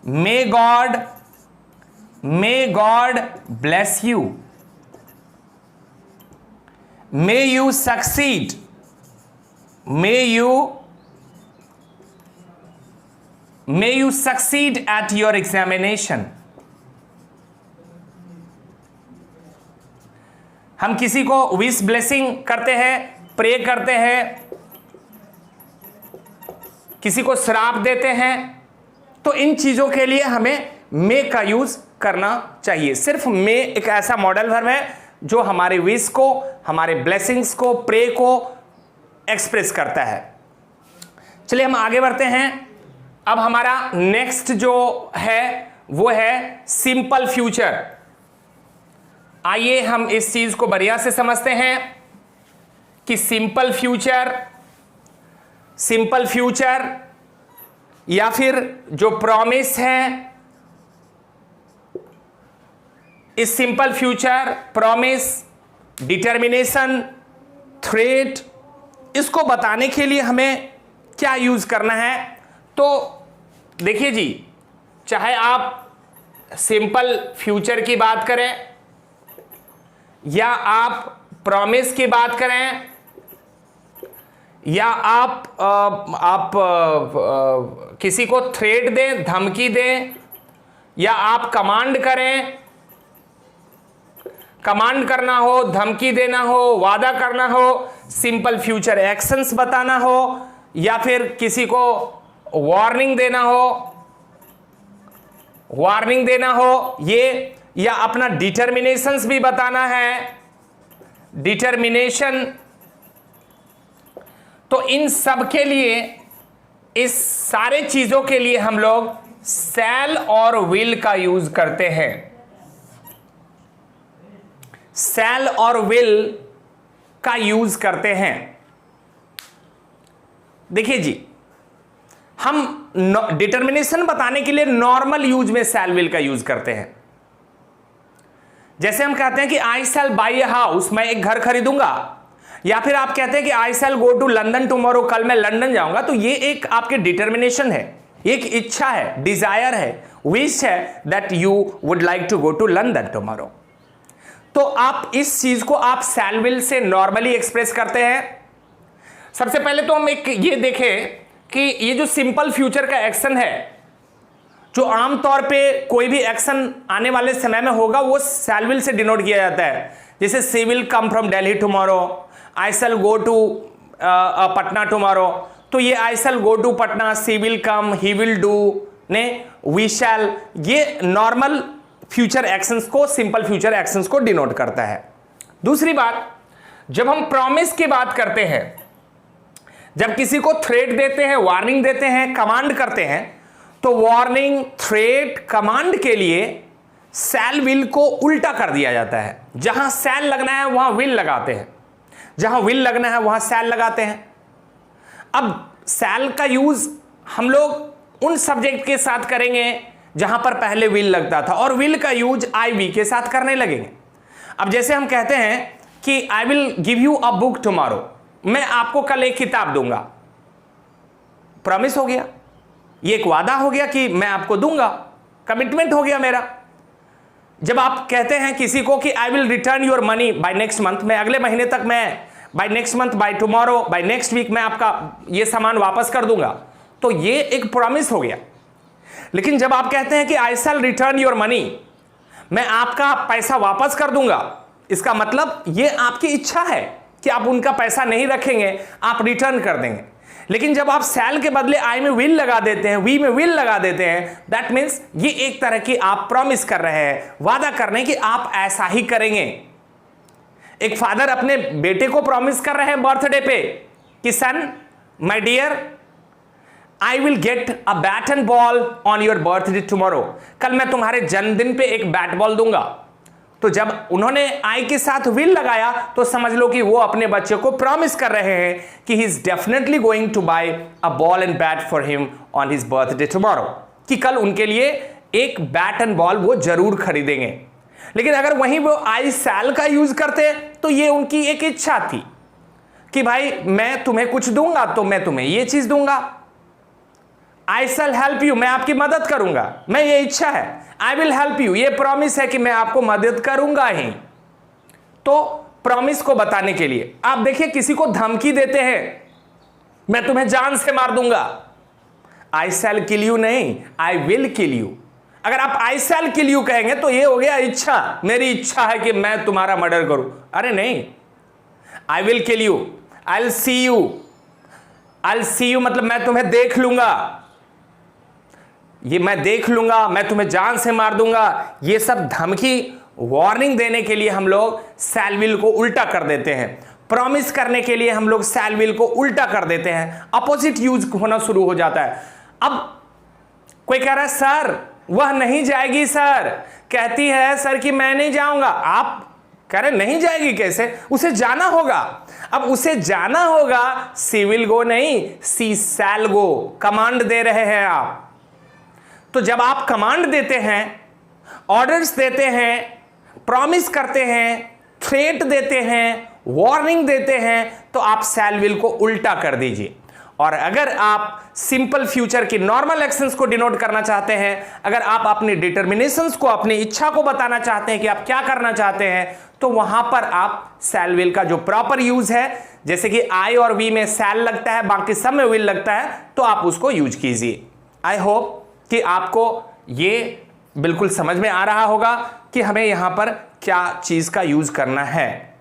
A: may God bless you, may you succeed, may you succeed at your examination. हम किसी को विश ब्लेसिंग करते हैं, प्रे करते हैं, किसी को श्राप देते हैं, तो इन चीजों के लिए हमें मे का यूज करना चाहिए। सिर्फ मे एक ऐसा मॉडल वर्ब है जो हमारे विश को, हमारे ब्लेसिंग्स को, प्रे को एक्सप्रेस करता है। चलिए हम आगे बढ़ते हैं। अब हमारा नेक्स्ट जो है वो है सिंपल फ्यूचर। आइए हम इस चीज को बढ़िया से समझते हैं कि सिंपल फ्यूचर या फिर जो प्रॉमिस है, इस simple future, promise, determination, threat, इसको बताने के लिए हमें क्या यूज करना है। तो देखिए जी, चाहे आप सिंपल फ्यूचर की बात करें या आप प्रॉमिस की बात करें या आप किसी को थ्रेट दें, धमकी दें, या आप कमांड करें, कमांड करना हो, धमकी देना हो, वादा करना हो, सिंपल फ्यूचर एक्शंस बताना हो, या फिर किसी को वार्निंग देना हो ये, या अपना डिटर्मिनेशंस भी बताना है, डिटर्मिनेशन। तो इन सब के लिए, इस सारे चीजों के लिए हम लोग शैल और विल का यूज करते हैं। शैल और विल का यूज करते हैं। देखिए जी, हम डिटर्मिनेशन बताने के लिए नॉर्मल यूज में शैल विल का यूज करते हैं। जैसे हम कहते हैं कि आई शैल बाई ए हाउस, मैं एक घर खरीदूंगा, या फिर आप कहते हैं कि आई shall go to London tomorrow, कल मैं लंदन जाऊंगा, तो ये एक आपके डिटर्मिनेशन है, एक इच्छा है, डिजायर है, विश है that you would like to go to London tomorrow. तो आप इस चीज को आप शैल विल से नॉर्मली एक्सप्रेस करते हैं। सबसे पहले तो हम एक ये देखें कि ये जो सिंपल फ्यूचर का एक्शन है, जो आमतौर पे कोई भी एक्शन आने वाले समय में होगा, वो शैल विल से डिनोट किया जाता है। जैसे she will come from Delhi tomorrow, I shall go to Patna tomorrow, तो ये I shall go to Patna, she will come, he will do, ने वी शैल, ये नॉर्मल फ्यूचर एक्शंस को, सिंपल फ्यूचर एक्शंस को डिनोट करता है। दूसरी बात, जब हम प्रॉमिस की बात करते हैं, जब किसी को थ्रेट देते हैं, वार्निंग देते हैं, कमांड करते हैं, तो वार्निंग, थ्रेट, कमांड के लिए शैल विल को उल्टा कर दिया जाता है। जहां शैल लगना है वहां विल लगाते हैं, जहां विल लगना है वहां शैल लगाते हैं। अब शैल का यूज हम लोग उन सब्जेक्ट के साथ करेंगे जहां पर पहले विल लगता था, और विल का यूज आई वी के साथ करने लगेंगे। अब जैसे हम कहते हैं कि I will give you a book tomorrow, मैं आपको कल एक किताब दूंगा, प्रॉमिस हो गया, ये एक वादा हो गया कि मैं आपको दूंगा, कमिटमेंट हो गया मेरा। जब आप कहते हैं किसी को कि I will return your money by next month, मैं अगले महीने तक, मैं by next month, by tomorrow, by next week मैं आपका ये सामान वापस कर दूंगा, तो ये एक प्रॉमिस हो गया। लेकिन जब आप कहते हैं कि आई शैल रिटर्न योर मनी, मैं आपका पैसा वापस कर दूंगा, इसका मतलब ये आपकी इच्छा है कि आप उनका पैसा नहीं रखेंगे, आप रिटर्न कर देंगे। लेकिन जब आप शैल के बदले आई में विल लगा देते हैं, वी में विल लगा देते हैं, दैट मीन्स ये एक तरह की आप प्रॉमिस कर रहे हैं, वादा कर रहे हैं कि आप ऐसा ही करेंगे। एक फादर अपने बेटे को प्रॉमिस कर रहे हैं बर्थडे पे कि son, my dear, I will get a bat and ball on your birthday tomorrow, कल मैं तुम्हारे जन्मदिन पे एक बैट बॉल दूंगा। तो जब उन्होंने आई के साथ विल लगाया तो समझ लो कि वो अपने बच्चे को प्रॉमिस कर रहे हैं कि he is definitely going to buy a ball and bat for him on his birthday tomorrow, कि कल उनके लिए एक बैट एंड बॉल वो जरूर खरीदेंगे। लेकिन अगर वहीं वो आई शैल का यूज करते तो ये उनकी एक इच्छा थी कि भाई मैं तुम्हें कुछ दूंगा तो मैं तुम्हें ये चीज दूंगा, आई शैल हेल्प यू, मैं आपकी मदद करूंगा, मैं ये इच्छा है, आई विल हेल्प यू, ये प्रॉमिस है कि मैं आपको मदद करूंगा ही। तो प्रॉमिस को बताने के लिए आप देखिए, किसी को धमकी देते हैं, मैं तुम्हें जान से मार दूंगा, आई शैल किल यू नहीं, आई विल किल यू। अगर आप आई शैल किल यू कहेंगे तो ये हो गया इच्छा, मेरी इच्छा है कि मैं तुम्हारा मर्डर करूं। अरे नहीं, I will kill you, I will see you, I will see you मतलब मैं तुम्हें देख लूंगा, ये मैं देख लूंगा, मैं तुम्हें जान से मार दूंगा। ये सब धमकी, वार्निंग देने के लिए हम लोग शैल विल को उल्टा कर देते हैं, प्रॉमिस करने के लिए हम लोग शैल विल को उल्टा कर देते हैं, अपोजिट यूज होना शुरू हो जाता है। अब कोई कह रहा है सर वह नहीं जाएगी, सर कहती है सर कि मैं नहीं जाऊंगा, आप कह रहे नहीं जाएगी कैसे, उसे जाना होगा। अब उसे जाना होगा, सी विल गो नहीं, सी शैल गो, कमांड दे रहे हैं आप। तो जब आप कमांड देते हैं, ऑर्डर्स देते हैं, प्रॉमिस करते हैं, थ्रेट देते हैं, वार्निंग देते हैं, तो आप शैल विल को उल्टा कर दीजिए। और अगर आप सिंपल फ्यूचर की नॉर्मल एक्शंस को डिनोट करना चाहते हैं, अगर आप अपनी डिटर्मिनेशंस को, अपनी इच्छा को बताना चाहते हैं कि आप क्या करना चाहते हैं, तो वहां पर आप शैल विल का जो प्रॉपर यूज है, जैसे कि आई और वी में शैल लगता है, बाकी सब में विल लगता है, तो आप उसको यूज कीजिए। आई होप कि आपको ये बिल्कुल समझ में आ रहा होगा कि हमें यहां पर क्या चीज का यूज करना है,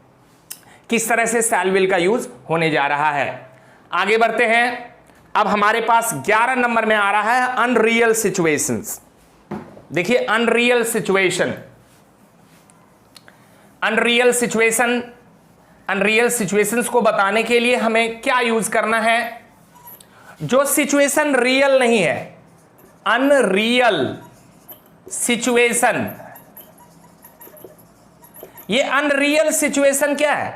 A: किस तरह से शैल विल का यूज होने जा रहा है। आगे बढ़ते हैं। अब हमारे पास 11 नंबर में आ रहा है अनरियल सिचुएशंस। देखिए unreal situation, unreal situation, unreal situations को बताने के लिए हमें क्या यूज करना है? जो सिचुएशन रियल नहीं है, अनरियल सिचुएशन। ये अनरियल सिचुएशन क्या है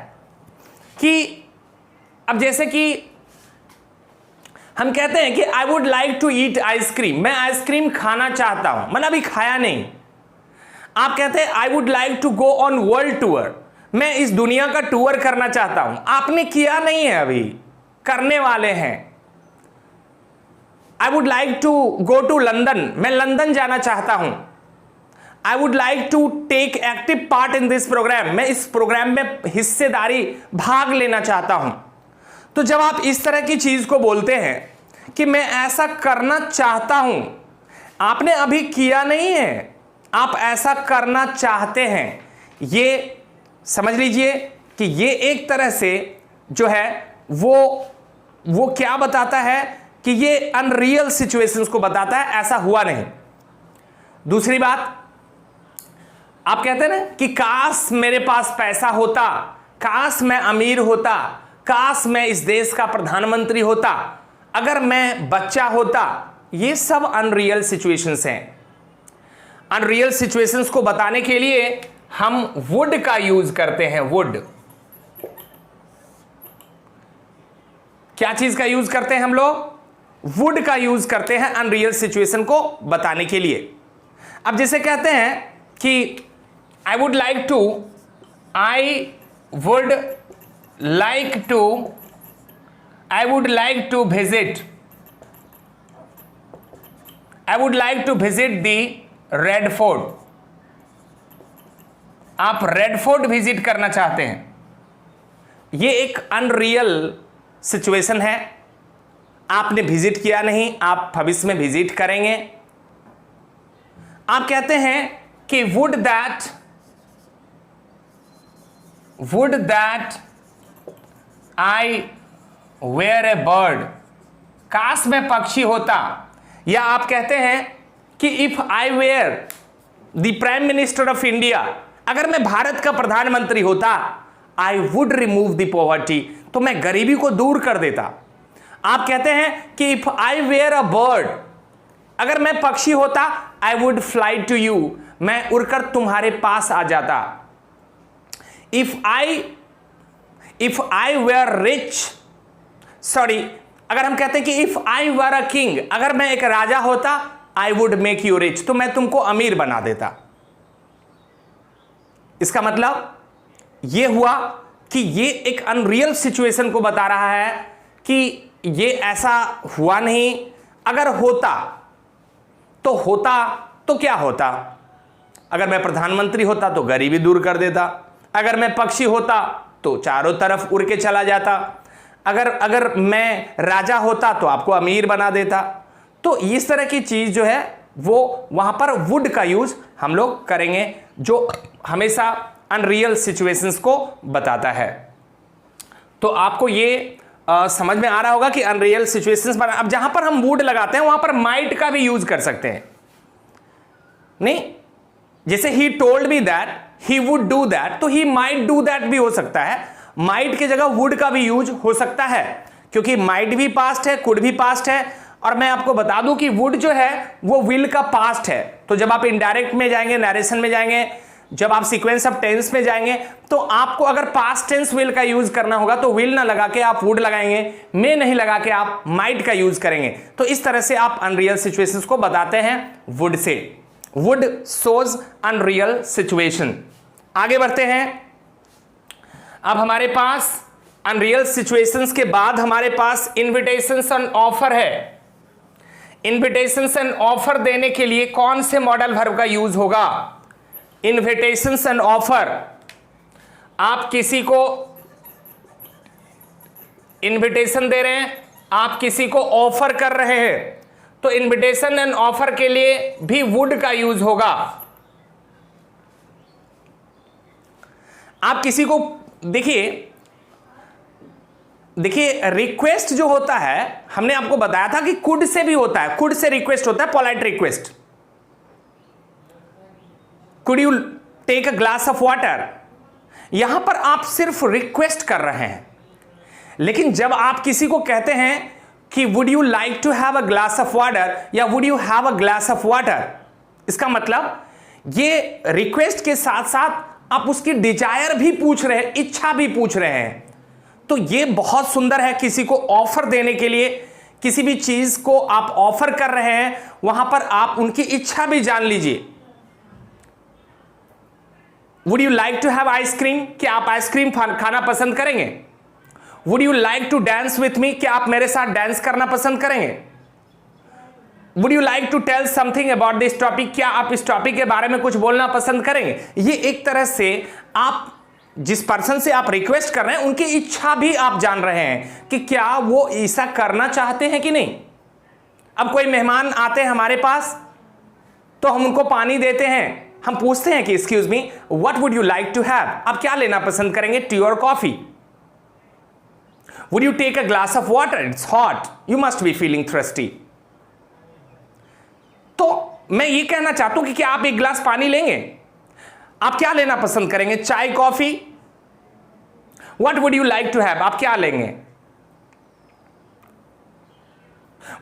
A: कि अब जैसे कि हम कहते हैं कि I would like to eat ice cream, मैं आइसक्रीम खाना चाहता हूं, मैंने अभी खाया नहीं। आप कहते हैं I would like to go on world tour, मैं इस दुनिया का टूर करना चाहता हूं, आपने किया नहीं है, अभी करने वाले हैं। I would like to go to London, मैं लंदन जाना चाहता हूं। I would like to take active part in this programme, मैं इस प्रोग्राम में हिस्सेदारी, भाग लेना चाहता हूं। तो जब आप इस तरह की चीज को बोलते हैं कि मैं ऐसा करना चाहता हूं, आपने अभी किया नहीं है, आप ऐसा करना चाहते हैं, ये समझ लीजिए कि ये एक तरह से जो है वो क्या बताता है कि ये अनरियल सिचुएशंस को बताता है, ऐसा हुआ नहीं। दूसरी बात, आप कहते हैं ना कि काश मेरे पास पैसा होता, काश मैं अमीर होता, काश मैं इस देश का प्रधानमंत्री होता, अगर मैं बच्चा होता, ये सब अनरियल सिचुएशंस हैं। अनरियल सिचुएशंस को बताने के लिए हम वुड का यूज करते हैं। वुड, क्या चीज का यूज करते हैं हम लोग? वुड का यूज करते हैं अनरियल सिचुएशन को बताने के लिए। अब जैसे कहते हैं कि I would like to visit the red fort. आप रेड फोर्ट विजिट करना चाहते हैं। ये एक अनरियल सिचुएशन है, आपने विजिट किया नहीं, आप भविष्य में विजिट करेंगे। आप कहते हैं कि would that I were a bird, काश मैं पक्षी होता। या आप कहते हैं कि if I were the prime minister of India, अगर मैं भारत का प्रधानमंत्री होता, I would remove the poverty, तो मैं गरीबी को दूर कर देता। आप कहते हैं कि if I were a bird, अगर मैं पक्षी होता, I would fly to you, मैं उड़कर तुम्हारे पास आ जाता। If I were rich, sorry, अगर हम कहते हैं कि if I were a king, अगर मैं एक राजा होता, I would make you rich, तो मैं तुमको अमीर बना देता। इसका मतलब यह हुआ कि ये एक अनरियल सिचुएशन को बता रहा है कि ये ऐसा हुआ नहीं। अगर होता तो क्या होता? अगर मैं प्रधानमंत्री होता तो गरीबी दूर कर देता, अगर मैं पक्षी होता तो चारों तरफ उड़ के चला जाता, अगर मैं राजा होता तो आपको अमीर बना देता। तो इस तरह की चीज जो है वो वहां पर वुड का यूज हम लोग करेंगे, जो हमेशा अनरियल सिचुएशंस को बताता है। तो आपको ये समझ में आ रहा होगा कि अनरियल सिचुएशंस पर अब जहां पर हम वुड लगाते हैं वहां पर माइट का भी यूज कर सकते हैं। नहीं, जैसे ही told me that he would do that, तो ही माइट डू दैट भी हो सकता है। माइट की जगह वुड का भी यूज हो सकता है, क्योंकि माइट भी पास्ट है, कुड भी पास्ट है। और मैं आपको बता दूं कि वुड जो है वो विल का पास्ट है। तो जब आप इनडायरेक्ट में जाएंगे, नरेशन में जाएंगे, जब आप सीक्वेंस ऑफ टेंस में जाएंगे, तो आपको अगर पास्ट टेंस विल का यूज करना होगा तो विल ना लगा के आप वुड लगाएंगे, में नहीं लगा के आप माइट का यूज करेंगे। तो इस तरह से आप अनरियल सिचुएशंस को बताते हैं would say. Would shows unreal situation. आगे बढ़ते हैं। अब हमारे पास अनरियल सिचुएशंस के बाद हमारे पास इन्विटेशंस एंड ऑफर है। इन्विटेशंस एंड ऑफर देने के लिए कौन से मॉडल वर्ब का यूज होगा? इन्विटेशंस एंड ऑफर, आप किसी को इन्विटेशन दे रहे हैं, आप किसी को ऑफर कर रहे हैं, तो इन्विटेशन एंड ऑफर के लिए भी वुड का यूज होगा। आप किसी को देखिए रिक्वेस्ट जो होता है, हमने आपको बताया था कि कुड से भी होता है, कुड से रिक्वेस्ट होता है, polite request. Could you take a glass of water, यहां पर आप सिर्फ रिक्वेस्ट कर रहे हैं। लेकिन जब आप किसी को कहते हैं कि would you like to have a glass of water या would you have a glass of water, इसका मतलब ये रिक्वेस्ट के साथ साथ आप उसकी डिजायर भी पूछ रहे हैं, इच्छा भी पूछ रहे हैं। तो ये बहुत सुंदर है। किसी को ऑफर देने के लिए, किसी भी चीज को आप ऑफर कर रहे हैं, वहां पर आप उनकी इच्छा भी जान लीजिए। Would you like to have ice cream, क्या आप आइसक्रीम खाना पसंद करेंगे? Would you like to dance with me, क्या आप मेरे साथ डांस करना पसंद करेंगे? Would you like to tell something about this topic, क्या आप इस टॉपिक के बारे में कुछ बोलना पसंद करेंगे? ये एक तरह से आप जिस पर्सन से आप रिक्वेस्ट कर रहे हैं उनकी इच्छा भी आप जान रहे हैं कि क्या वो ऐसा करना चाहते हैं कि नहीं। अब कोई मेहमान आते हैं हमारे पास, तो हम उनको पानी देते हैं, हम पूछते हैं कि excuse me what would you like to have, आप क्या लेना पसंद करेंगे, टी और coffee? Would you take a glass of water, it's hot, you must be feeling thirsty. तो मैं ये कहना चाहता हूं कि क्या आप एक ग्लास पानी लेंगे? आप क्या लेना पसंद करेंगे, चाय, coffee? What would you like to have, आप क्या लेंगे?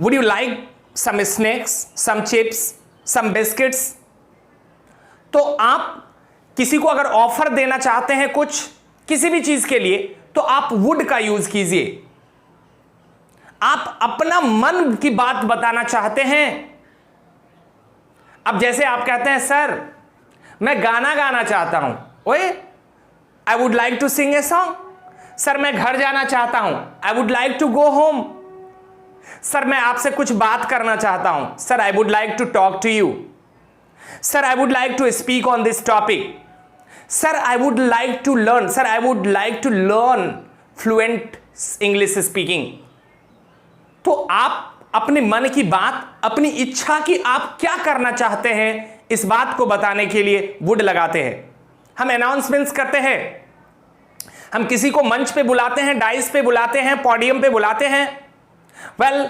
A: Would you like some snacks, some chips, some biscuits? तो आप किसी को अगर ऑफर देना चाहते हैं कुछ, किसी भी चीज के लिए, तो आप वुड का यूज कीजिए। आप अपना मन की बात बताना चाहते हैं। अब जैसे आप कहते हैं सर मैं गाना गाना चाहता हूं, ओए I would like to sing a song. Sir मैं घर जाना चाहता हूं, I would like to go home. Sir मैं आपसे कुछ बात करना चाहता हूं, sir I would like to talk to you. Sir I would like to speak on this topic. Sir I would like to learn, sir I would like to learn fluent English speaking. तो आप अपने मन की बात, अपनी इच्छा की आप क्या करना चाहते हैं, इस बात को बताने के लिए वुड लगाते हैं। हम अनाउंसमेंट्स करते हैं, हम किसी को मंच पे बुलाते हैं, डाइस पे बुलाते हैं, पोडियम पे बुलाते हैं। Well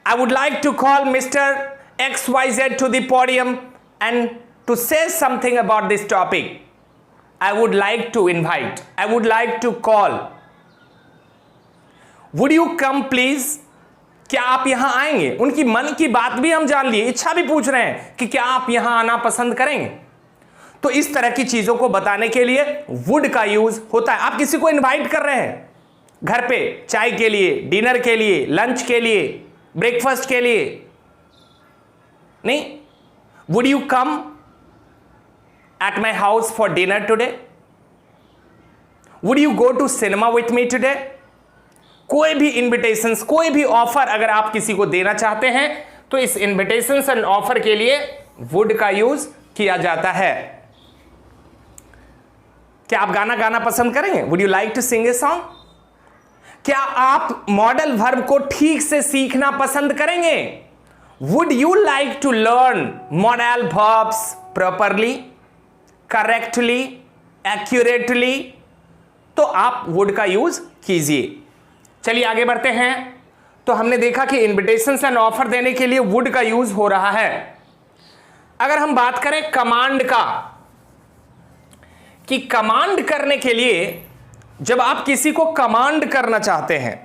A: I would like to call mister XYZ to the podium and to say something about this topic. I would like to invite, I would like to call, would you come please. क्या आप यहां आएंगे? उनकी मन की बात भी हम जान लिए, इच्छा भी पूछ रहे हैं कि क्या आप यहां आना पसंद करेंगे। तो इस तरह की चीजों को बताने के लिए वुड का यूज होता है। आप किसी को इनवाइट कर रहे हैं घर पे चाय के लिए, डिनर के लिए, लंच के लिए, ब्रेकफास्ट के लिए, नहीं, would you come at my house for dinner today? Would you go to cinema with me today? कोई भी इन्विटेशंस, कोई भी ऑफर अगर आप किसी को देना चाहते हैं तो इस इन्विटेशंस एंड ऑफर के लिए वुड का यूज किया जाता है। क्या आप गाना गाना पसंद करेंगे? Would you like to sing a song? क्या आप मॉडल वर्ब को ठीक से सीखना पसंद करेंगे? Would you like to learn modal verbs properly, correctly, accurately? तो आप वुड का यूज कीजिए। चलिए आगे बढ़ते हैं। तो हमने देखा कि इन्विटेशंस एंड ऑफर देने के लिए वुड का यूज हो रहा है। अगर हम बात करें कमांड का, कि कमांड करने के लिए जब आप किसी को कमांड करना चाहते हैं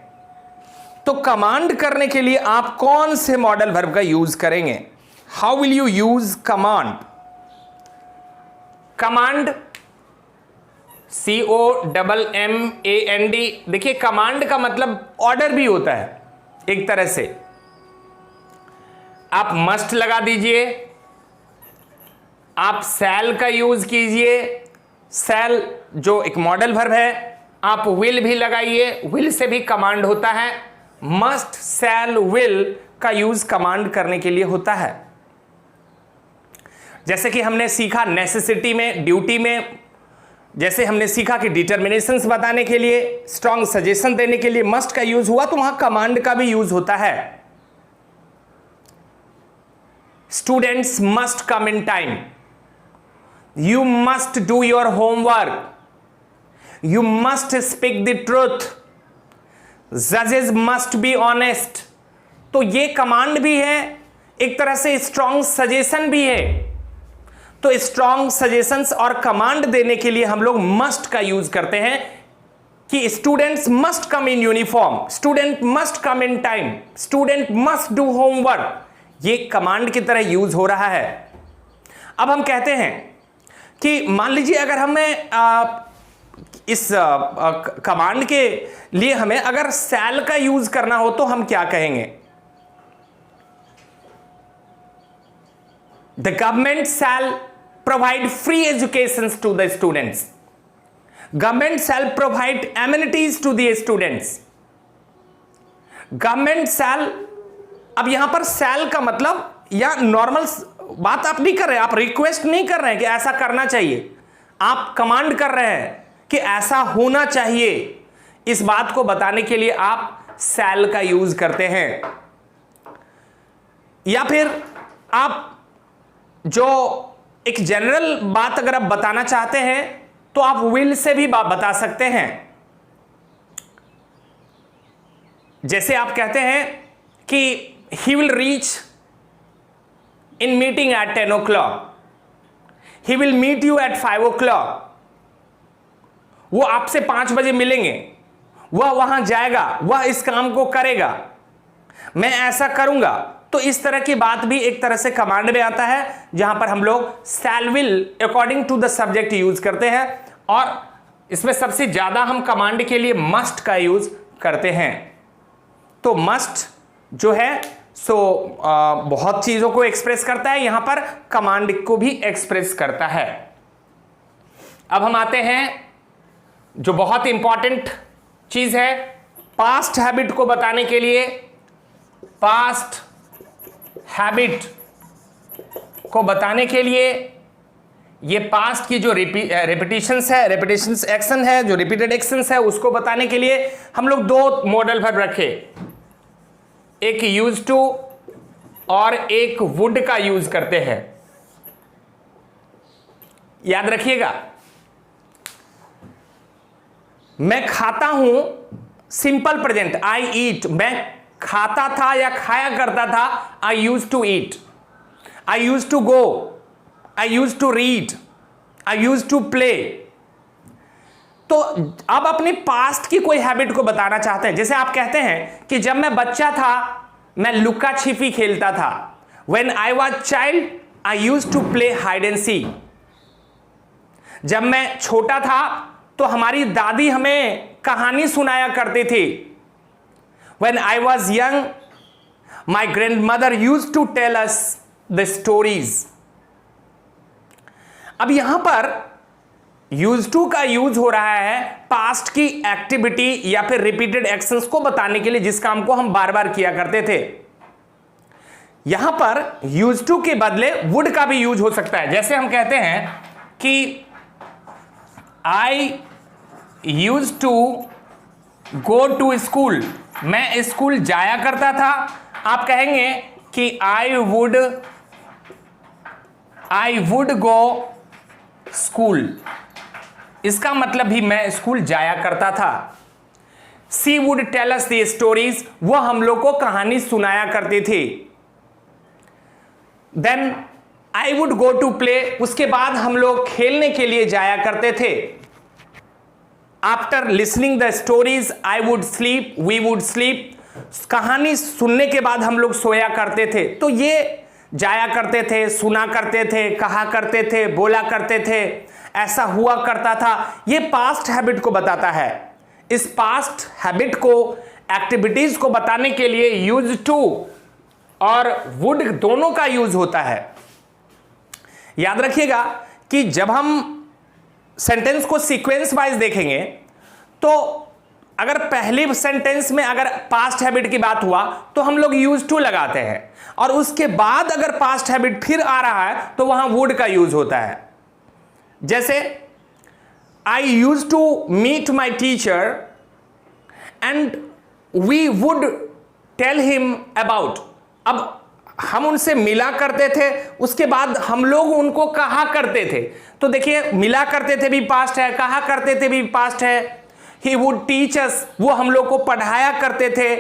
A: तो कमांड करने के लिए आप कौन से मॉडल वर्ब का यूज करेंगे? How will you use command? Command COMMAND। देखिए कमांड का मतलब ऑर्डर भी होता है एक तरह से। आप मस्ट लगा दीजिए, आप शैल का यूज कीजिए, शैल जो एक मॉडल वर्ब है, आप विल भी लगाइए, विल से भी कमांड होता है। मस्ट, शैल, विल का यूज कमांड करने के लिए होता है। जैसे कि हमने सीखा नेसेसिटी में, ड्यूटी में, जैसे हमने सीखा कि डिटर्मिनेशंस बताने के लिए, स्ट्रॉन्ग सजेशन देने के लिए मस्ट का यूज हुआ, तो वहां कमांड का भी यूज होता है। Students must come in time, you must do your homework, you must speak the truth, जजेस मस्ट बी ऑनेस्ट। तो ये कमांड भी है, एक तरह से स्ट्रॉन्ग सजेशन भी है। तो स्ट्रॉन्ग सजेशंस और कमांड देने के लिए हम लोग मस्ट का यूज करते हैं कि students must come in uniform, student must come in time, student must do homework. ये कमांड की तरह यूज हो रहा है। अब हम कहते हैं कि मान लीजिए अगर हमें इस कमांड के लिए हमें अगर शैल का यूज करना हो तो हम क्या कहेंगे? The government shall provide free education to the students. Government shall provide amenities to the students. Government shall, अब यहां पर shall का मतलब या नॉर्मल बात आप नहीं कर रहे हैं, आप रिक्वेस्ट नहीं कर रहे हैं कि ऐसा करना चाहिए, आप कमांड कर रहे हैं कि ऐसा होना चाहिए। इस बात को बताने के लिए आप shall का यूज करते हैं। या फिर आप जो एक जनरल बात अगर आप बताना चाहते हैं तो आप विल से भी बता सकते हैं। जैसे आप कहते हैं कि he will reach in meeting at 10 o'clock, he will meet you at 5 o'clock। वो आपसे 5 बजे मिलेंगे, वह वहां जाएगा, वह इस काम को करेगा, मैं ऐसा करूंगा। तो इस तरह की बात भी एक तरह से कमांड में आता है, जहां पर हम लोग shall will according to the subject use करते हैं। और इसमें सबसे ज्यादा हम कमांड के लिए मस्ट का यूज करते हैं। तो मस्ट जो है सो बहुत चीजों को एक्सप्रेस करता है, यहां पर कमांड को भी एक्सप्रेस करता है। अब हम आते हैं जो बहुत इंपॉर्टेंट चीज है, पास्ट हैबिट को बताने के लिए, पास्ट हैबिट को बताने के लिए ये पास्ट की जो रिपीटिशंस है, रिपीटिशंस एक्शन है, जो रिपीटेड एक्शंस है, उसको बताने के लिए हम लोग दो मॉडल वर्ब रखे, एक यूज टू और एक वुड का यूज करते हैं। याद रखिएगा, मैं खाता हूं, सिंपल प्रेजेंट, आई ईट, मैं खाता था या खाया करता था, I use to eat, I use to go, I use to read, I use to play. तो अब अपने पास्ट की कोई हैबिट को बताना चाहते हैं, जैसे आप कहते हैं कि जब मैं बच्चा था मैं लुका छिपी खेलता था, When I was child, I used to play hide and seek. जब मैं छोटा था तो हमारी दादी हमें कहानी सुनाया करती थी। When I was young, my grandmother used to tell us the stories. अब यहां पर यूज टू का यूज हो रहा है पास्ट की एक्टिविटी या फिर रिपीटेड एक्शंस को बताने के लिए, जिस काम को हम बार बार किया करते थे। यहां पर यूज टू के बदले वुड का भी यूज हो सकता है। जैसे हम कहते हैं कि I use to go to school, मैं स्कूल जाया करता था। आप कहेंगे कि आई वुड गो स्कूल, इसका मतलब भी मैं स्कूल जाया करता था। She would tell us the stories, वह हम लोग को कहानी सुनाया करती थी। Then I would go to play, उसके बाद हम लोग खेलने के लिए जाया करते थे। After listening the stories I would sleep, we would sleep, कहानी सुनने के बाद हम लोग सोया करते थे। तो ये जाया करते थे, सुना करते थे, कहा करते थे, बोला करते थे, ऐसा हुआ करता था, ये पास्ट हैबिट को बताता है। इस पास्ट हैबिट को, एक्टिविटीज को बताने के लिए यूज टू और वुड दोनों का यूज होता है। याद रखिएगा कि जब हम सेंटेंस को सीक्वेंस वाइज देखेंगे तो अगर पहले सेंटेंस में अगर पास्ट हैबिट की बात हुआ तो हम लोग यूज टू लगाते हैं, और उसके बाद अगर पास्ट हैबिट फिर आ रहा है तो वहां वुड का यूज होता है। जैसे I use to meet my teacher and we would tell him about, अब हम उनसे मिला करते थे, उसके बाद हम लोग उनको कहा करते थे। तो देखिए, मिला करते थे भी पास्ट है, कहा करते थे भी पास्ट है। ही वुड टीच अस, वो हम लोग को पढ़ाया करते थे।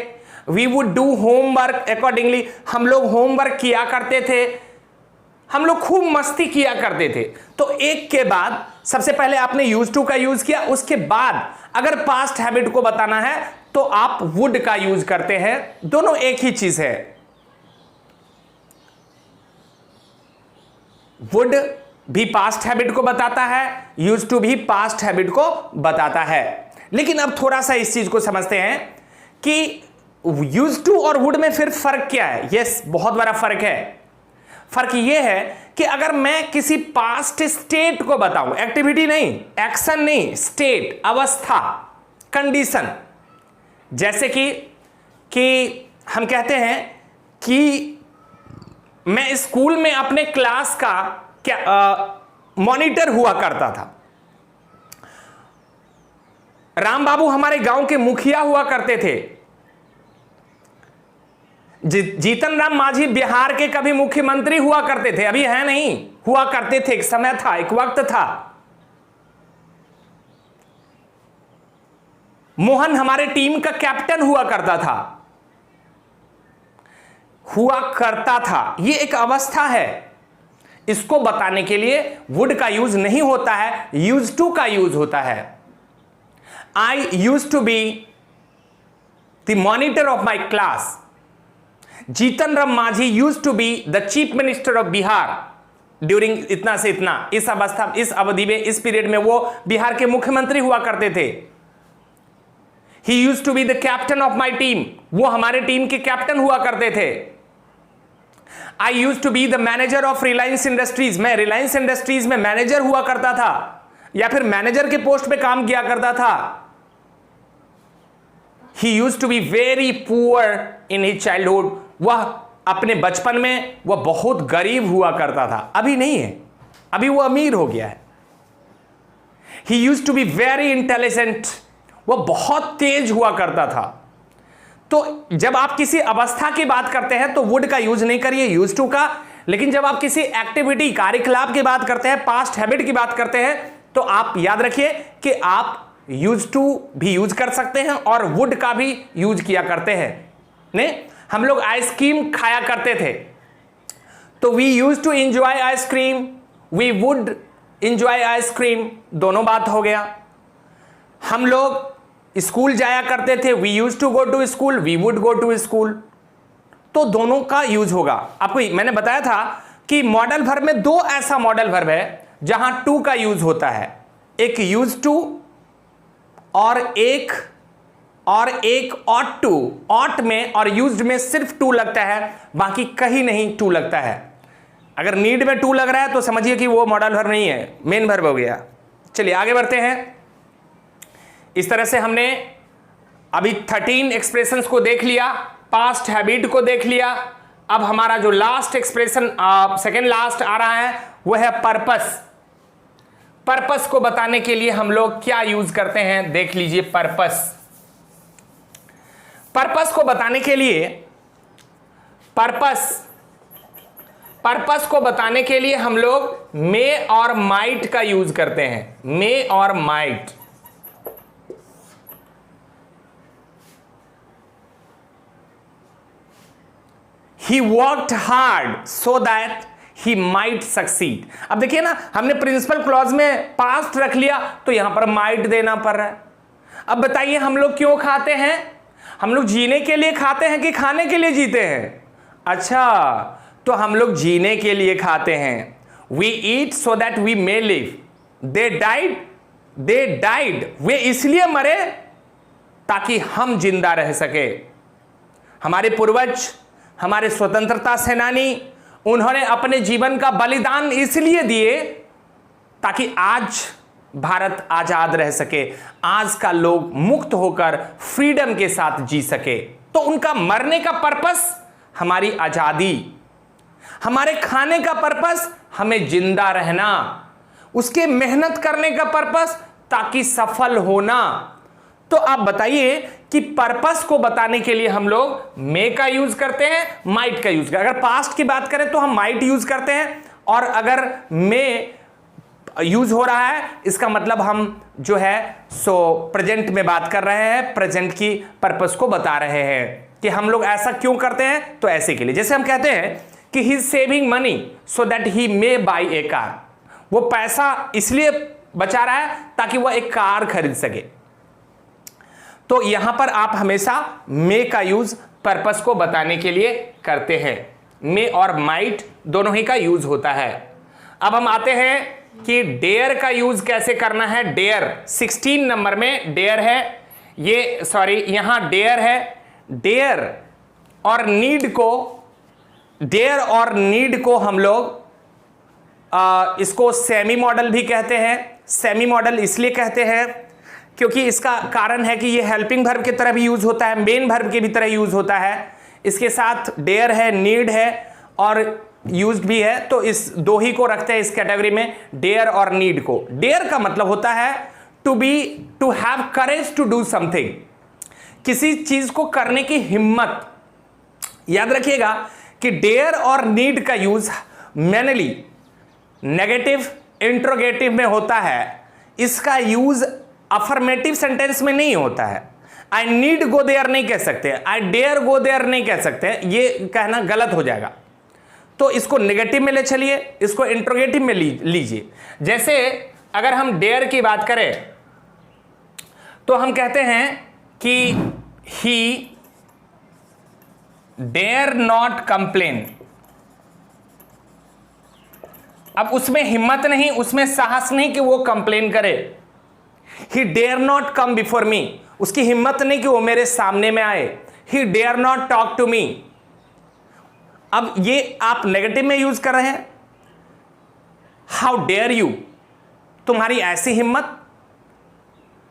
A: We would do homework accordingly, हम लोग होमवर्क किया करते थे। हम लोग खूब मस्ती किया करते थे। तो एक के बाद सबसे पहले आपने यूज टू का यूज किया, उसके बाद अगर पास्ट हैबिट को बताना है तो आप वुड का यूज करते हैं। दोनों एक ही चीज है। वुड भी पास्ट हैबिट को बताता है, यूज टू भी पास्ट हैबिट को बताता है। लेकिन अब थोड़ा सा इस चीज को समझते हैं कि यूज टू और वुड में फिर फर्क क्या है। यस, बहुत बड़ा फर्क है। फर्क यह है कि अगर मैं किसी पास्ट स्टेट को बताऊं, एक्टिविटी नहीं, एक्शन नहीं, स्टेट, अवस्था, कंडीशन, जैसे कि हम कहते हैं कि मैं स्कूल में अपने क्लास का मॉनिटर हुआ करता था। राम बाबू हमारे गांव के मुखिया हुआ करते थे। जीतन राम मांझी बिहार के कभी मुख्यमंत्री हुआ करते थे, अभी है नहीं, हुआ करते थे, एक समय था, एक वक्त था। मोहन हमारे टीम का कैप्टन हुआ करता था, हुआ करता था। यह एक अवस्था है। इसको बताने के लिए वुड का यूज नहीं होता है, यूज टू का यूज होता है। I use to be the monitor of my class. Jitan Ram Manjhi use to be the chief minister of Bihar during इतना से इतना, इस अवस्था, इस अवधि में, इस पीरियड में वो बिहार के मुख्यमंत्री हुआ करते थे। He used to be the captain of my team, वो हमारे टीम के कैप्टन हुआ करते थे। I used to be the manager of Reliance Industries, मैं रिलायंस इंडस्ट्रीज में मैनेजर हुआ करता था या फिर मैनेजर के पोस्ट पे काम किया करता था। He used to be very poor in his childhood, वह अपने बचपन में वह बहुत गरीब हुआ करता था, अभी नहीं है, अभी वो अमीर हो गया है। He used to be very intelligent, वह बहुत तेज हुआ करता था। तो जब आप किसी अवस्था की बात करते हैं तो वुड का यूज नहीं करिए, यूज टू का। लेकिन जब आप किसी एक्टिविटी, कार्यकलाप की बात करते हैं, पास्ट हैबिट की बात करते हैं, तो आप याद रखिए कि आप यूज टू भी यूज कर सकते हैं और वुड का भी यूज किया करते हैं। ने हम लोग आइसक्रीम खाया करते थे, तो we use to enjoy ice cream, we would enjoy ice cream, दोनों बात हो गया। हम लोग स्कूल जाया करते थे, we use to go to school, we would go to school, तो दोनों का यूज होगा। आपको मैंने बताया था कि मॉडल वर्ब में दो ऐसा मॉडल वर्ब है जहां टू का यूज होता है, एक यूज टू और एक ऑट टू। ऑट में और यूज्ड में सिर्फ टू लगता है, बाकी कहीं नहीं टू लगता है। अगर नीड में टू लग रहा है तो समझिए कि वो मॉडल वर्ब नहीं है, मेन वर्ब हो गया। चलिए आगे बढ़ते हैं। इस तरह से हमने अभी 13 एक्सप्रेशंस को देख लिया, पास्ट हैबिट को देख लिया। अब हमारा जो लास्ट एक्सप्रेशन, सेकेंड लास्ट आ रहा है, वो है पर्पस। पर्पस को बताने के लिए हम लोग क्या यूज करते हैं, देख लीजिए। पर्पस को बताने के लिए, पर्पस को बताने के लिए हम लोग मे और माइट का यूज करते हैं, मे और might. He worked hard so that he might succeed। अब देखिए ना, हमने प्रिंसिपल क्लॉज में पास्ट रख लिया तो यहां पर माइट देना पड़ रहा है। अब बताइए हम लोग क्यों खाते हैं? हम लोग जीने के लिए खाते हैं कि खाने के लिए जीते हैं? अच्छा, तो हम लोग जीने के लिए खाते हैं। We eat so that we may live। They died, वे इसलिए मरे ताकि हम जिंदा रह सके। हमारे पूर्वज, हमारे स्वतंत्रता सेनानी, उन्होंने अपने जीवन का बलिदान इसलिए दिए ताकि आज भारत आजाद रह सके, आज का लोग मुक्त होकर फ्रीडम के साथ जी सके। तो उनका मरने का पर्पस हमारी आजादी, हमारे खाने का पर्पस हमें जिंदा रहना, उसके मेहनत करने का पर्पस ताकि सफल होना। तो आप बताइए कि पर्पस को बताने के लिए हम लोग मे का यूज करते हैं, माइट का यूज करते हैं। अगर पास्ट की बात करें तो हम माइट यूज करते हैं, और अगर मे यूज हो रहा है इसका मतलब हम जो है सो प्रेजेंट में बात कर रहे हैं, प्रेजेंट की पर्पस को बता रहे हैं कि हम लोग ऐसा क्यों करते हैं। तो ऐसे के लिए, जैसे हम कहते हैं कि he is saving money so that he may by A car, वो पैसा इसलिए बचा रहा है ताकि वह एक कार खरीद सके। तो यहां पर आप हमेशा मे का यूज पर्पस को बताने के लिए करते हैं। मे और माइट दोनों ही का यूज होता है। अब हम आते हैं कि डेयर का यूज कैसे करना है। डेयर 16 नंबर में डेयर है, ये सॉरी यहां डेयर है। डेयर और नीड को हम लोग इसको सेमी मॉडल भी कहते हैं। सेमी मॉडल इसलिए कहते हैं क्योंकि इसका कारण है कि ये हेल्पिंग वर्ब की तरह भी यूज होता है, मेन वर्ब की भी तरह यूज होता है। इसके साथ डेयर है, नीड है और यूज्ड भी है, तो इस दो ही को रखते हैं इस कैटेगरी में, डेयर और नीड को। डेयर का मतलब होता है to have courage to do something, किसी चीज को करने की हिम्मत। याद रखिएगा कि डेयर और नीड का यूज मेनली नेगेटिव इंट्रोगेटिव में होता है। इसका यूज अफर्मेटिव सेंटेंस में नहीं होता है। आई नीड गो देयर नहीं कह सकते, आई डेयर गो देयर नहीं कह सकते, ये कहना गलत हो जाएगा। तो इसको नेगेटिव में ले चलिए, इसको इंट्रोगेटिव में लीजिए। जैसे अगर हम डेयर की बात करें तो हम कहते हैं कि ही डेयर नॉट कंप्लेन। अब उसमें हिम्मत नहीं, उसमें साहस नहीं कि वो कंप्लेन करे। He dare not come before me, उसकी हिम्मत नहीं कि वो मेरे सामने में आए। He dare not talk to me. अब ये आप नेगेटिव में यूज कर रहे हैं, हाउ डेयर यू, तुम्हारी ऐसी हिम्मत।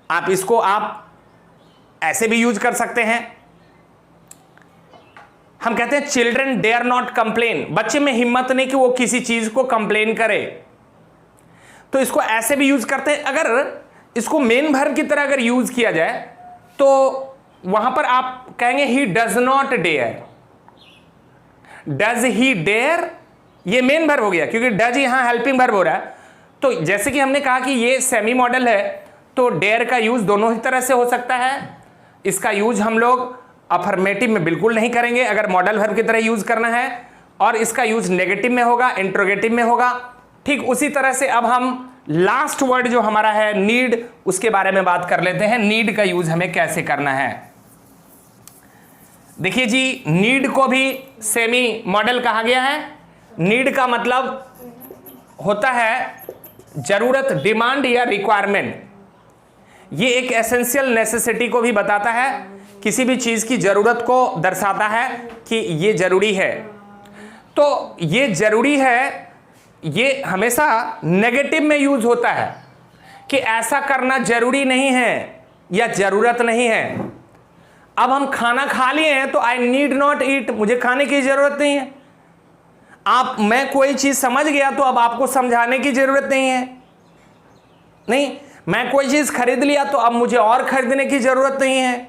A: आप इसको आप ऐसे भी यूज कर सकते हैं। हम कहते हैं चिल्ड्रन डेयर नॉट कंप्लेन, बच्चे में हिम्मत नहीं कि वो किसी चीज को कंप्लेन करे, तो इसको ऐसे भी यूज करते हैं। अगर इसको मेन वर्ब की तरह अगर यूज किया जाए तो वहां पर आप कहेंगे he does not dare. Does he dare, ये मेन वर्ब हो गया क्योंकि डज यहां हेल्पिंग वर्ब हो रहा है। तो जैसे कि हमने कहा कि ये सेमी मॉडल है, तो डेयर का यूज दोनों ही तरह से हो सकता है। इसका यूज हम लोग अफर्मेटिव में बिल्कुल नहीं करेंगे अगर मॉडल वर्ब की तरह यूज करना है, और इसका यूज नेगेटिव में होगा, इंट्रोगेटिव में होगा। ठीक उसी तरह से अब हम लास्ट वर्ड जो हमारा है नीड, उसके बारे में बात कर लेते हैं। नीड का यूज हमें कैसे करना है। देखिए जी, नीड को भी सेमी मॉडल कहा गया है। नीड का मतलब होता है जरूरत, डिमांड या रिक्वायरमेंट। ये एक एसेंशियल नेसेसिटी को भी बताता है, किसी भी चीज की जरूरत को दर्शाता है कि ये जरूरी है। तो ये जरूरी है, ये हमेशा नेगेटिव में यूज होता है कि ऐसा करना जरूरी नहीं है या जरूरत नहीं है। अब हम खाना खा लिए हैं तो आई नीड नॉट ईट, मुझे खाने की जरूरत नहीं है। मैं कोई चीज समझ गया तो अब आपको समझाने की जरूरत नहीं है। नहीं, मैं कोई चीज खरीद लिया तो अब मुझे और खरीदने की जरूरत नहीं है।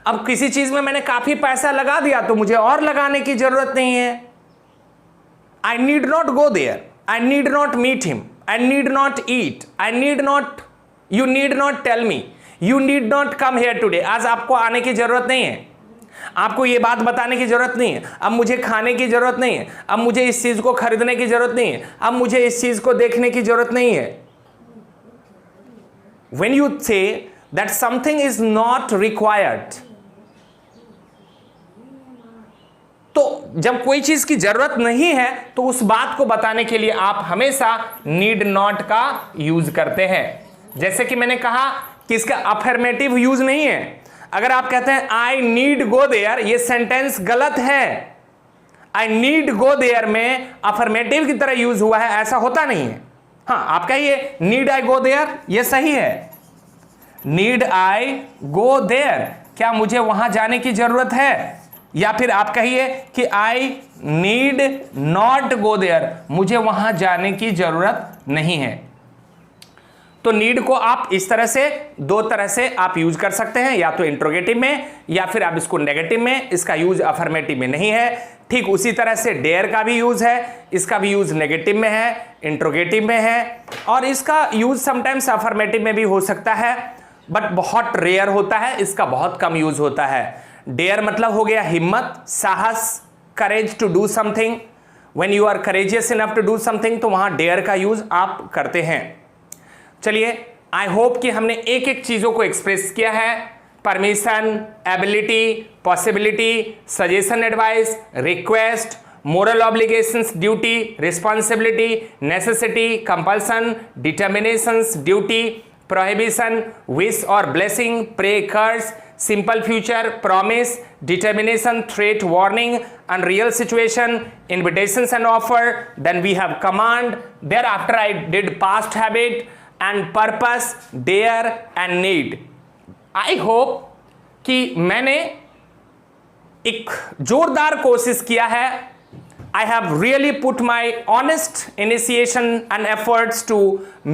A: अब किसी चीज में मैंने काफी पैसा लगा दिया तो मुझे और लगाने की जरूरत नहीं है। I need not go there. I need not meet him. I need not eat. I need not, you need not tell me. You need not come here today. आज आपको आने की जरूरत नहीं है, आपको ये बात बताने की जरूरत नहीं है। अब मुझे खाने की जरूरत नहीं है, अब मुझे इस चीज को खरीदने की जरूरत नहीं है, अब मुझे इस चीज को देखने की जरूरत नहीं है। When you say that something is not required, तो जब कोई चीज की जरूरत नहीं है तो उस बात को बताने के लिए आप हमेशा नीड नॉट का यूज करते हैं। जैसे कि मैंने कहा कि इसका अफर्मेटिव यूज नहीं है। अगर आप कहते हैं आई नीड गो देयर, ये सेंटेंस गलत है। आई नीड गो देयर में अफर्मेटिव की तरह यूज हुआ है, ऐसा होता नहीं है। हाँ, आप कहिए नीड आई गो देयर, ये सही है। नीड आई गो देयर, क्या मुझे वहां जाने की जरूरत है? या फिर आप कहिए कि I need not go there, मुझे वहां जाने की जरूरत नहीं है। तो नीड को आप इस तरह से, दो तरह से आप यूज कर सकते हैं, या तो इंट्रोगेटिव में या फिर आप इसको नेगेटिव में। इसका यूज अफर्मेटिव में नहीं है। ठीक उसी तरह से डेयर का भी यूज है, इसका भी यूज नेगेटिव में है, इंट्रोगेटिव में है, और इसका यूज समटाइम्स अफर्मेटिव में भी हो सकता है, बट बहुत रेयर होता है, इसका बहुत कम यूज होता है। डेयर मतलब हो गया हिम्मत, साहस, courage to do something. When you are courageous enough to do something, तो वहां डेयर का यूज आप करते हैं। चलिए, आई होप कि हमने एक एक चीजों को एक्सप्रेस किया है। Permission, ability, possibility, suggestion, advice, request, moral obligations, duty, responsibility, necessity, compulsion, determinations, duty, prohibition, wish और blessing, pray, curse, simple future, promise, determination, threat, warning, unreal situation, invitations and offer. Then we have command. Thereafter I did past habit and purpose, dare and need. I hope कि मैंने एक जोरदार कोशिश किया है। I have really put my honest initiation and efforts to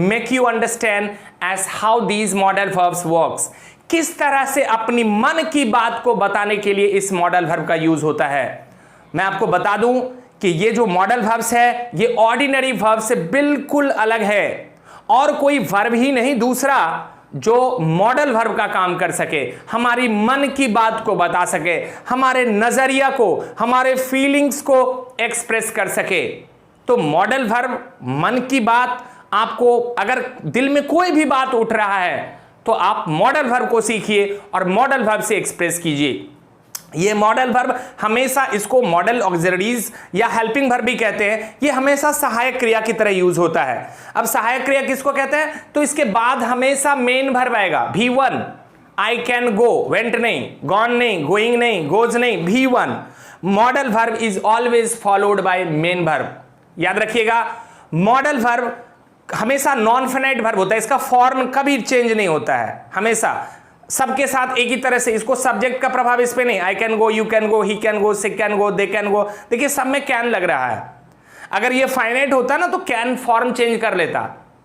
A: make you understand as how these modal verbs works. किस तरह से अपनी मन की बात को बताने के लिए इस मॉडल वर्ब का यूज होता है। मैं आपको बता दूं कि ये जो मॉडल वर्ब्स है ये ऑर्डिनरी वर्ब से बिल्कुल अलग है, और कोई वर्ब ही नहीं दूसरा जो मॉडल वर्ब का काम कर सके, हमारी मन की बात को बता सके, हमारे नजरिया को, हमारे फीलिंग्स को एक्सप्रेस कर सके। तो मॉडल वर्ब, मन की बात, आपको अगर दिल में कोई भी बात उठ रहा है तो आप मॉडल वर्ब को सीखिए और मॉडल वर्ब से एक्सप्रेस कीजिए। ये मॉडल वर्ब हमेशा, इसको मॉडल ऑक्सिलरीज या हेल्पिंग वर्ब भी कहते हैं, ये हमेशा सहायक क्रिया की तरह यूज होता है। अब सहायक क्रिया किसको कहते हैं? तो इसके बाद हमेशा मेन वर्ब आएगा, V1। I can go, went नहीं, गॉन नहीं, गोइंग नहीं, गोज नहीं, V1। Modal verb is always followed by main verb. याद रखिएगा, मॉडल वर्ब हमेशा नॉन फाइनाइट वर्ब होता है, इसका फॉर्म कभी चेंज नहीं होता है, हमेशा सबके साथ एक ही तरह से। इसको सब्जेक्ट का प्रभाव इस पे नहीं, I can go, you can go, he can go, she can go, they can go. देखिए सब में कैन लग रहा है। अगर ये फाइनाइट होता ना तो कैन फॉर्म चेंज कर लेता।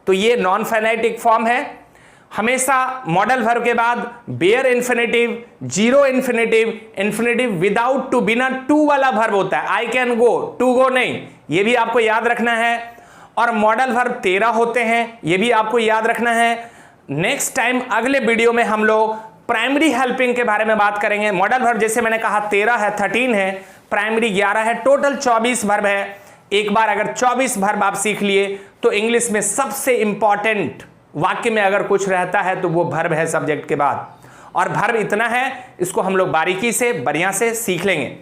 A: तो ये नॉन फाइनाइट एक फॉर्म है। हमेशा मॉडल वर्ब के बाद bare infinitive, zero infinitive, infinitive without to, बिना टू वाला वर्ब होता है। I can go, to go नहीं, ये भी आपको याद रखना है। और मॉडल वर्ब 13 होते हैं, ये भी आपको याद रखना है। नेक्स्ट टाइम अगले वीडियो में हम लोग प्राइमरी हेल्पिंग के बारे में बात करेंगे। मॉडल वर्ब जैसे मैंने कहा 13 है, 13 है, प्राइमरी 11 है, टोटल 24 वर्ब है। एक बार अगर 24 वर्ब आप सीख लिए तो इंग्लिश में सबसे इंपॉर्टेंट वाक्य में अगर कुछ रहता है तो वो वर्ब है सब्जेक्ट के बाद। और वर्ब इतना है, इसको हम लोग बारीकी से बढ़िया से सीख लेंगे।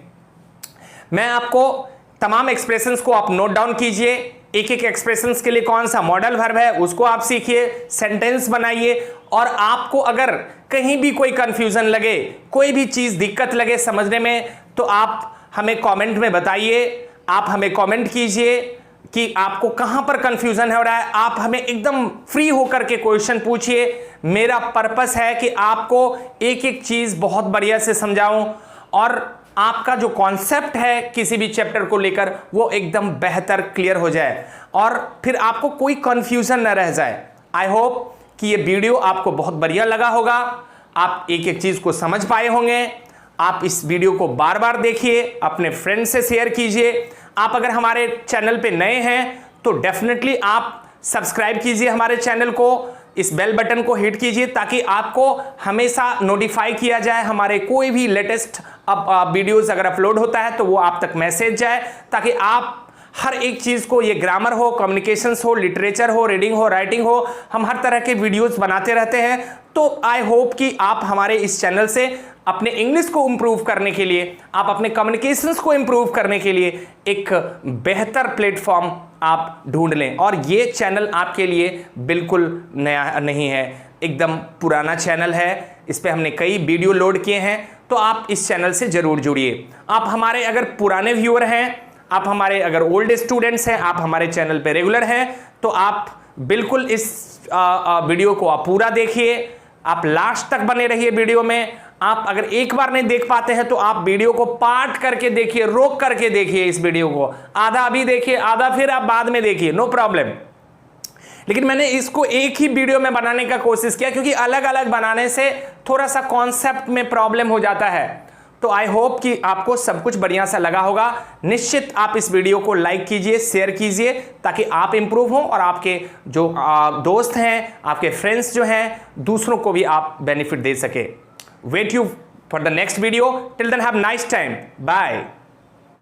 A: मैं आपको तमाम एक्सप्रेशंस को आप नोट डाउन कीजिए। एक एक एक्सप्रेशंस के लिए कौन सा मॉडल वर्ब है उसको आप सीखिए, सेंटेंस बनाइए। और आपको अगर कहीं भी कोई कंफ्यूजन लगे, कोई भी चीज दिक्कत लगे समझने में, तो आप हमें कमेंट में बताइए। आप हमें कमेंट कीजिए कि आपको कहां पर कंफ्यूजन हो रहा है। आप हमें एकदम फ्री होकर के क्वेश्चन पूछिए। मेरा पर्पस है कि आपको एक एक चीज बहुत बढ़िया से समझाऊं और आपका जो कॉन्सेप्ट है किसी भी चैप्टर को लेकर वो एकदम बेहतर क्लियर हो जाए और फिर आपको कोई कंफ्यूजन न रह जाए। आई होप कि ये वीडियो आपको बहुत बढ़िया लगा होगा, आप एक एक चीज को समझ पाए होंगे। आप इस वीडियो को बार बार देखिए, अपने फ्रेंड से शेयर कीजिए। आप अगर हमारे चैनल पे नए हैं तो डेफिनेटली आप सब्सक्राइब कीजिए हमारे चैनल को, इस बेल बटन को हिट कीजिए ताकि आपको हमेशा नोटिफाई किया जाए। हमारे कोई भी लेटेस्ट वीडियोस अगर अपलोड होता है तो वो आप तक मैसेज जाए, ताकि आप हर एक चीज को, ये ग्रामर हो, कम्युनिकेशंस हो, लिटरेचर हो, रीडिंग हो, राइटिंग हो, हम हर तरह के वीडियोस बनाते रहते हैं। तो आई होप कि आप हमारे इस चैनल से अपने इंग्लिश को इंप्रूव करने के लिए, आप अपने कम्युनिकेशंस को इंप्रूव करने के लिए एक बेहतर प्लेटफॉर्म आप ढूंढ लें। और ये चैनल आपके लिए बिल्कुल नया नहीं है, एकदम पुराना चैनल है। इस पे हमने कई वीडियो लोड किए हैं, तो आप इस चैनल से जरूर जुड़िए। आप हमारे अगर पुराने व्यूअर हैं, आप हमारे अगर ओल्ड स्टूडेंट्स हैं, आप हमारे चैनल पे रेगुलर हैं, तो आप बिल्कुल इस वीडियो को आप पूरा देखिए, आप लास्ट तक बने रहिए वीडियो में। आप अगर एक बार नहीं देख पाते हैं तो आप वीडियो को पार्ट करके देखिए, रोक करके देखिए इस वीडियो को। आधा अभी देखिए, आधा फिर आप बाद में देखिए, नो प्रॉब्लम। लेकिन मैंने इसको एक ही वीडियो में बनाने का कोशिश किया क्योंकि अलग अलग बनाने से थोड़ा सा कॉन्सेप्ट में प्रॉब्लम हो जाता है। तो आई होप कि आपको सब कुछ बढ़िया सा लगा होगा। निश्चित आप इस वीडियो को लाइक कीजिए, शेयर कीजिए, ताकि आप इंप्रूव हो और आपके जो दोस्त हैं, आपके फ्रेंड्स जो हैं, दूसरों को भी आप बेनिफिट दे सके। Wait you for the next video. Till then have nice time, bye.